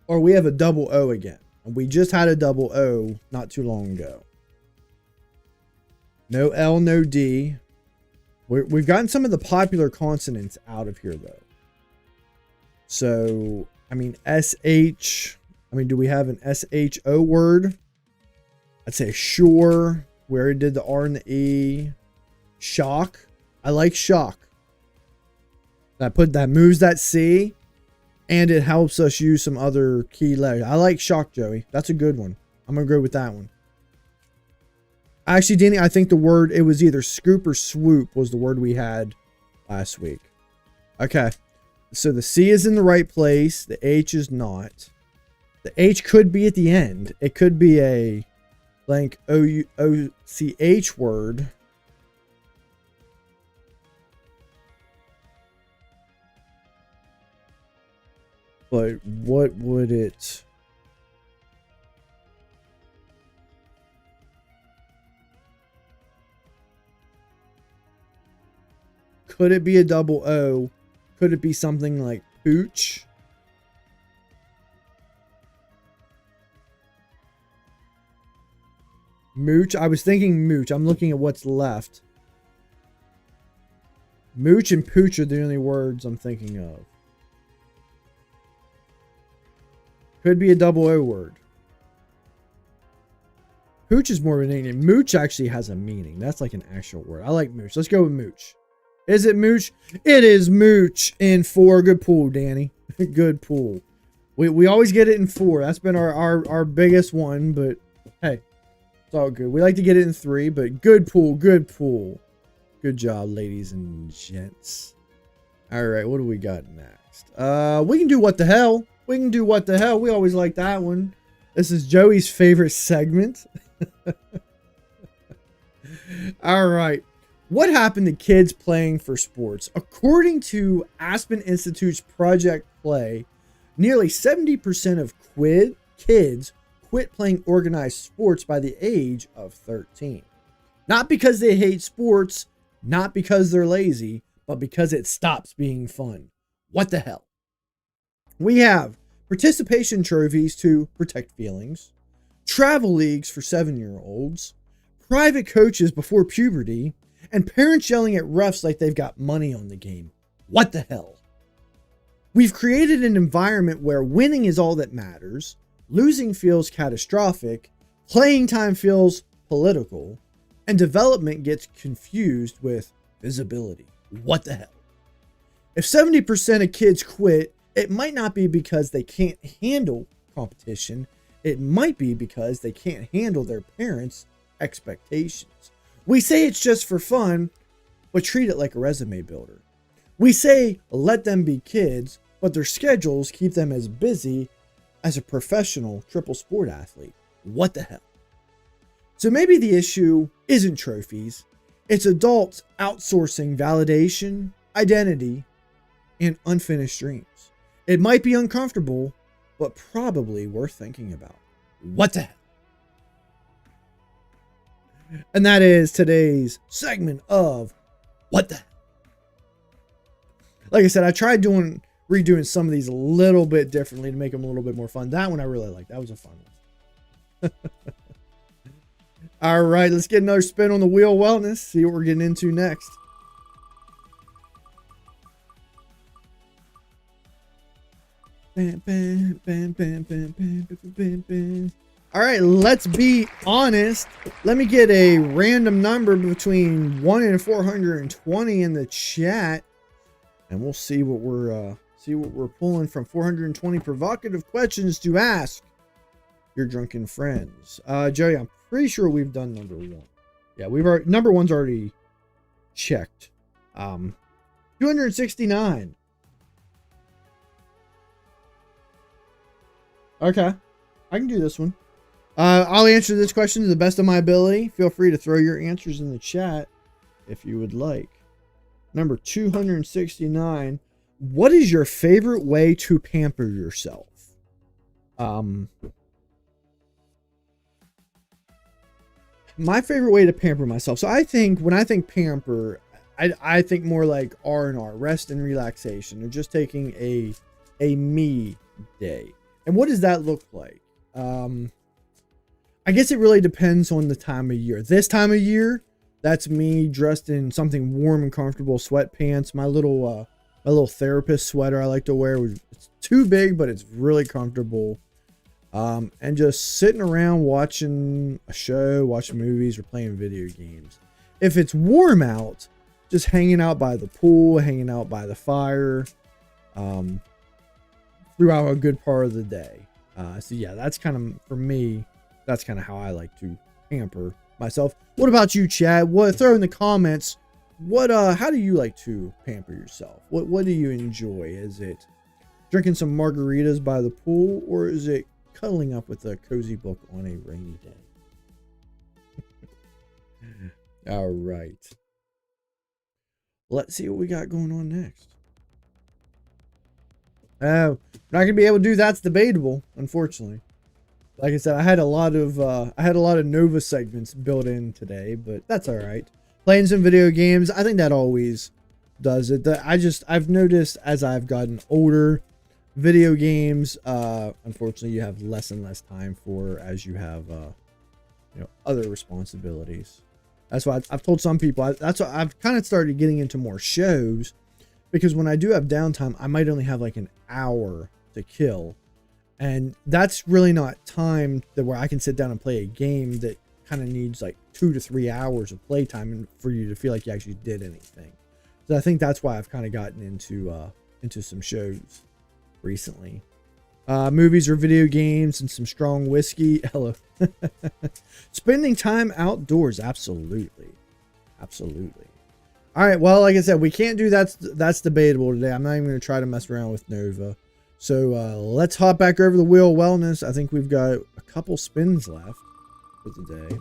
or we have a double O again. And we just had a double O not too long ago. No L, no D. We've gotten some of the popular consonants out of here, though. So, I mean, SH. I mean, do we have an SHO word? I'd say sure. We already did the R and the E. Shock. I like shock. That moves that C. And it helps us use some other key letters. I like shock, Joey. That's a good one. I'm going to go with that one. Actually, Danny, I think the word, it was either scoop or swoop was the word we had last week. Okay. So the C is in the right place. The H is not. The H could be at the end. It could be a blank O-C-H word. But what would it... Could it be a double O? Could it be something like pooch? Mooch? I was thinking mooch. I'm looking at what's left. Mooch and pooch are the only words I'm thinking of. Could be a double O word. Pooch is more of a nickname. Mooch actually has a meaning. That's like an actual word. I like mooch. Let's go with mooch. Is it mooch? It is mooch in 4. Good pull, Danny. Good pull. We always get it in 4. That's been our biggest one, but hey, it's all good. We like to get it in 3, but good pull, good pull. Good job, ladies and gents. All right, what do we got next? We can do what the hell. We can do what the hell. We always like that one. This is Joey's favorite segment. All right. What happened to kids playing for sports? According to Aspen Institute's Project Play, nearly 70% of kids quit playing organized sports by the age of 13. Not because they hate sports, not because they're lazy, but because it stops being fun. What the hell? We have participation trophies to protect feelings, travel leagues for 7-year-olds, private coaches before puberty, and parents yelling at refs like they've got money on the game. What the hell? We've created an environment where winning is all that matters, losing feels catastrophic, playing time feels political, and development gets confused with visibility. What the hell? If 70% of kids quit, it might not be because they can't handle competition. It might be because they can't handle their parents' expectations. We say it's just for fun, but treat it like a resume builder. We say let them be kids, but their schedules keep them as busy as a professional triple sport athlete. What the hell? So maybe the issue isn't trophies. It's adults outsourcing validation, identity, and unfinished dreams. It might be uncomfortable, but probably worth thinking about. What the hell? And that is today's segment of What the hell? Like I said, I tried redoing some of these a little bit differently to make them a little bit more fun. That one I really liked. That was a fun one. All right, let's get another spin on the wheel of wellness. See what we're getting into next. Bam, bam, bam, bam, bam, bam, bam, bam, bam. All right, let's be honest. Let me get a random number between 1 and 420 in the chat, and we'll see what we're pulling from 420 provocative questions to ask your drunken friends. Joey, I'm pretty sure we've done number 1. Yeah, number 1's already checked. 269. Okay, I can do this one. I'll answer this question to the best of my ability. Feel free to throw your answers in the chat if you would like. Number 269. What is your favorite way to pamper yourself? My favorite way to pamper myself. So I think when I think pamper, I think more like R&R, rest and relaxation, or just taking a me day. And what does that look like? I guess it really depends on the time of year. This time of year, that's me dressed in something warm and comfortable, sweatpants, my little therapist sweater I like to wear. It's too big, but it's really comfortable. And just sitting around watching a show, watching movies, or playing video games. If it's warm out, just hanging out by the pool, hanging out by the fire, throughout a good part of the day. So yeah, that's kind of, for me, that's kind of how I like to pamper myself. What about you, Chad? Throw in the comments. How do you like to pamper yourself? What do you enjoy? Is it drinking some margaritas by the pool, or is it cuddling up with a cozy book on a rainy day? All right. Let's see what we got going on next. Oh, not gonna be able to do That's Debatable, unfortunately. Like I said, I had a lot of Nova segments built in today, but that's all right. Playing some video games, I think that always does it. I've noticed as I've gotten older, video games, unfortunately, you have less and less time for as you have, other responsibilities. That's why I've told some people. That's why I've kind of started getting into more shows, because when I do have downtime, I might only have like an hour to kill, and that's really not time where I can sit down and play a game that kind of needs like 2 to 3 hours of playtime for you to feel like you actually did anything. So I think that's why I've kind of gotten into some shows recently. Movies or video games and some strong whiskey. Hello. Spending time outdoors. Absolutely. All right. Well, like I said, we can't do that's debatable today. I'm not even going to try to mess around with Nova. So let's hop back over the wheel of wellness. I think we've got a couple spins left for the day.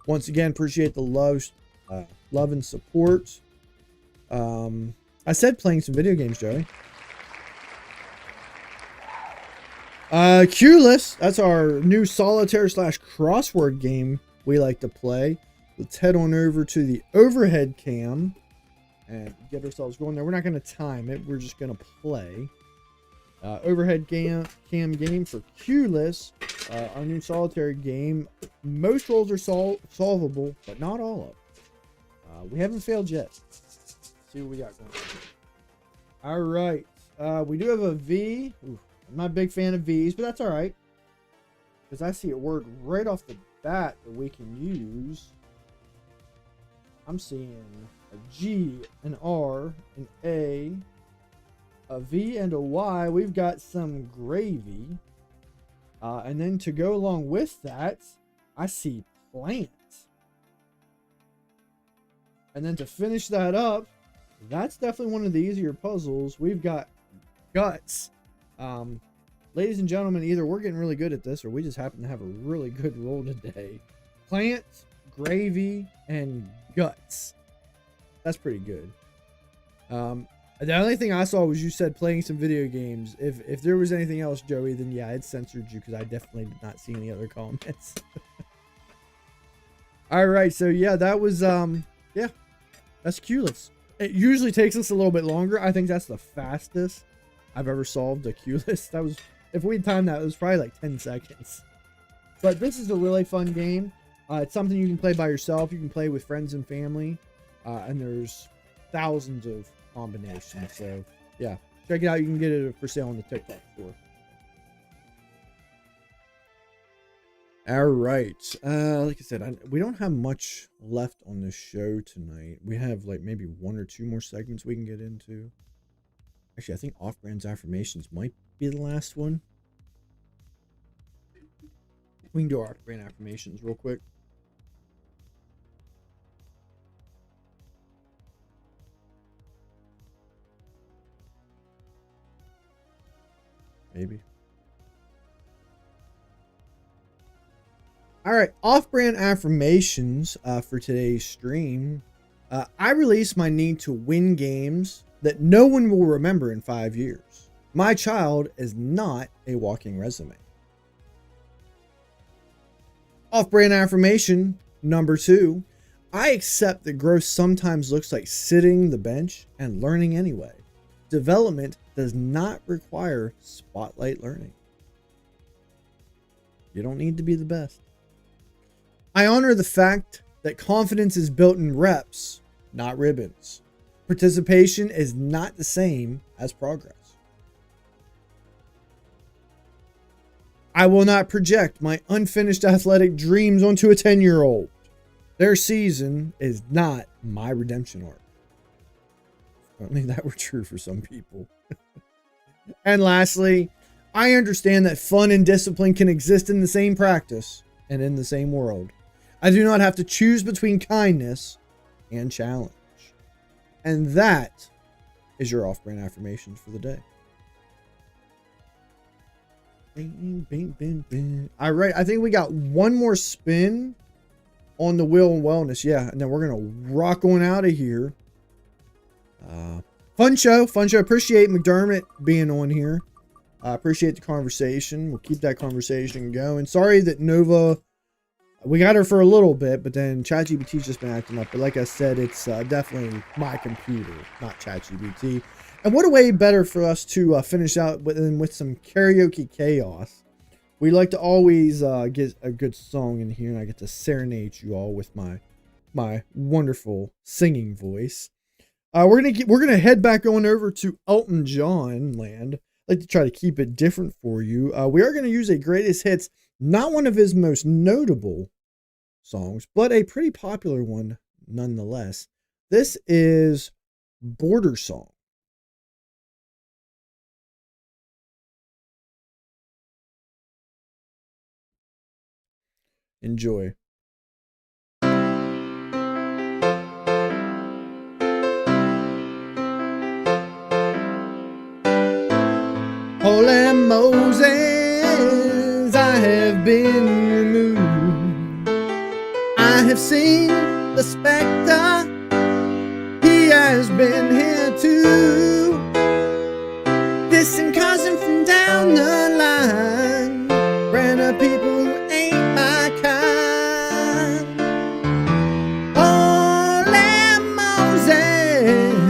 Once again, appreciate the love and support. I said playing some video games, Joey. Q-List, that's our new solitaire / crossword game we like to play. Let's head on over to the overhead cam and get ourselves going there. We're not going to time it. We're just going to play. Overhead cam game for Q-less. Our new solitary game. Most roles are solvable, but not all of them. We haven't failed yet. Let's see what we got going on. All right. We do have a V. Ooh, I'm not a big fan of V's, but that's all right. Because I see a word right off the bat that we can use. I'm seeing a G, an R, an a V, and a Y. We've got some gravy. And then to go along with that, I see plant. And then to finish that up, that's definitely one of the easier puzzles. We've got guts. Ladies and gentlemen, either we're getting really good at this or we just happen to have a really good roll today. Plant, gravy, and guts. That's pretty good. The only thing I saw was you said playing some video games. If there was anything else, Joey, then yeah, it censored you because I definitely did not see any other comments. All right, so yeah, that was yeah, that's Q-less. It usually takes us a little bit longer. I think that's the fastest I've ever solved a Q-less. That was, if we timed that, it was probably like 10 seconds. But this is a really fun game. It's something you can play by yourself. You can play with friends and family, and there's thousands of combinations. So yeah, check it out. You can get it for sale on the TikTok store. All right, like I said, we don't have much left on the show tonight. We have like maybe 1 or 2 more segments we can get into. Actually, I think Off-Brand's affirmations might be the last one. We can do our Off-Brand affirmations real quick. Maybe. All right, Off-Brand affirmations for today's stream. I release my need to win games that no one will remember in 5 years. My child is not a walking resume. Off-Brand affirmation number 2. I accept that growth sometimes looks like sitting the bench and learning anyway. Development does not require spotlight learning. You don't need to be the best. I honor the fact that confidence is built in reps, not ribbons. Participation is not the same as progress. I will not project my unfinished athletic dreams onto a 10-year-old. Their season is not my redemption arc. If only that were true for some people. And lastly, I understand that fun and discipline can exist in the same practice and in the same world. I do not have to choose between kindness and challenge. And that is your Off-Brand affirmations for the day. Bing, bing, bing, bing. All right, I think we got one more spin on the Wheel and Wellness. Yeah, and then we're going to rock on out of here. Fun show. Appreciate McDermott being on here. Appreciate the conversation. We'll keep that conversation going. Sorry that Nova, we got her for a little bit, but then ChatGPT's just been acting up. But like I said, it's definitely my computer, not ChatGPT. And what a way better for us to finish out with some karaoke chaos. We like to always get a good song in here, and I get to serenade you all with my wonderful singing voice. We're gonna head back on over to Elton John land. I like to try to keep it different for you. We are gonna use a greatest hits, not one of his most notable songs, but a pretty popular one nonetheless. This is Border Song. Enjoy. Holy Moses, I have been removed. I have seen the specter. He has been here too. Distant cousin from down the line. Brand of people who ain't my kind. Holy Moses,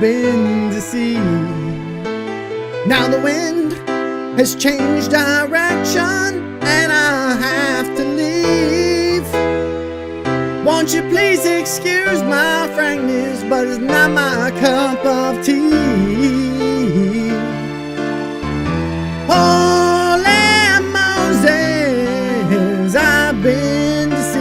I've been to sea. Now the wind has changed direction and I have to leave. Won't you please excuse my frankness, but it's not my cup of tea. Holy Moses, I've been to sea.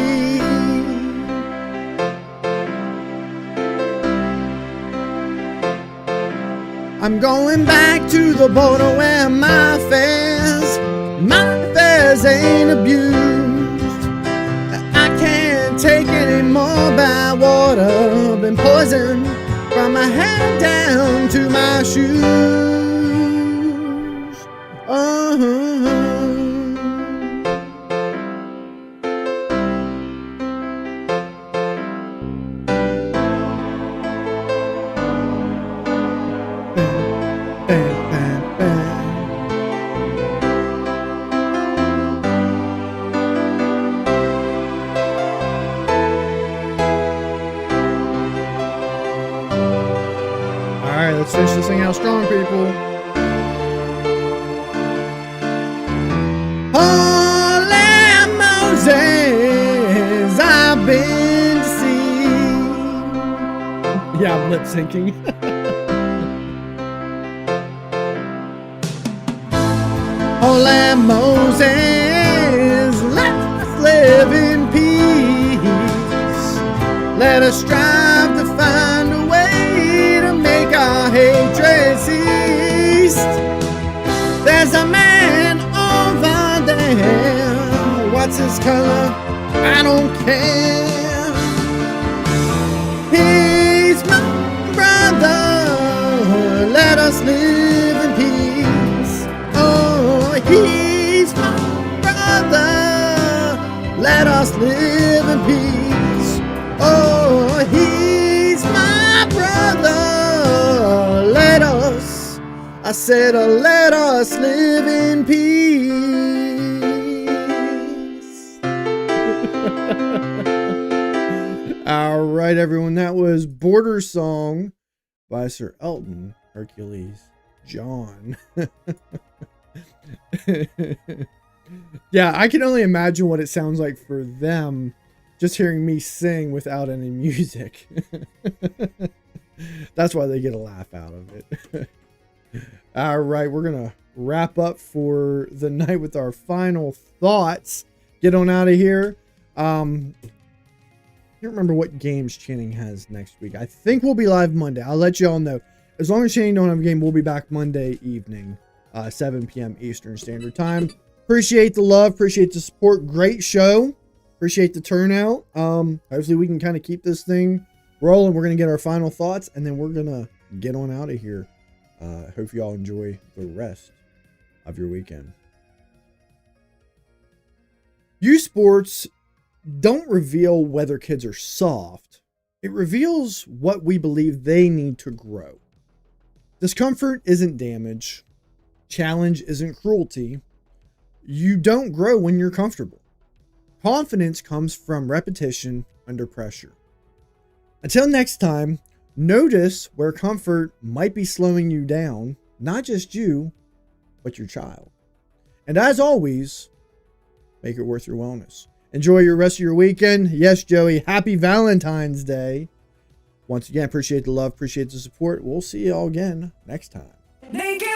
I'm going back to the border where my fares ain't abused. I can't take any more bad water. Been poisoned from my head down to my shoes. Alright, let's finish this thing out strong, people. Holy Moses, I've been to sea. Yeah, I'm lip syncing. Holy Moses, let us live in peace. Let us strive to find a way to make our hatred cease. There's a man over there. What's his color? I don't care. He's my brother. Let us live in peace. Oh, he's my brother. Let us live in peace. Oh, he's my brother. Let us, I said, let us live in peace. All right, everyone, that was Border Song by Sir Elton Hercules John. Yeah, I can only imagine what it sounds like for them just hearing me sing without any music. That's why they get a laugh out of it. All right, we're going to wrap up for the night with our final thoughts. Get on out of here. I can't remember what games Channing has next week. I think we'll be live Monday. I'll let you all know. As long as Channing don't have a game, we'll be back Monday evening, 7 p.m. Eastern Standard Time. Appreciate the love. Appreciate the support. Great show. Appreciate the turnout. Hopefully we can kind of keep this thing rolling. We're going to get our final thoughts, and then we're going to get on out of here. Hope you all enjoy the rest of your weekend. Youth sports don't reveal whether kids are soft. It reveals what we believe they need to grow. Discomfort isn't damage. Challenge isn't cruelty. You don't grow when you're comfortable. Confidence comes from repetition under pressure. Until next time, notice where comfort might be slowing you down, not just you, but your child. And as always, make it worth your wellness. Enjoy your rest of your weekend. Yes, Joey, happy Valentine's Day. Once again, appreciate the love, appreciate the support. We'll see you all again next time. Naked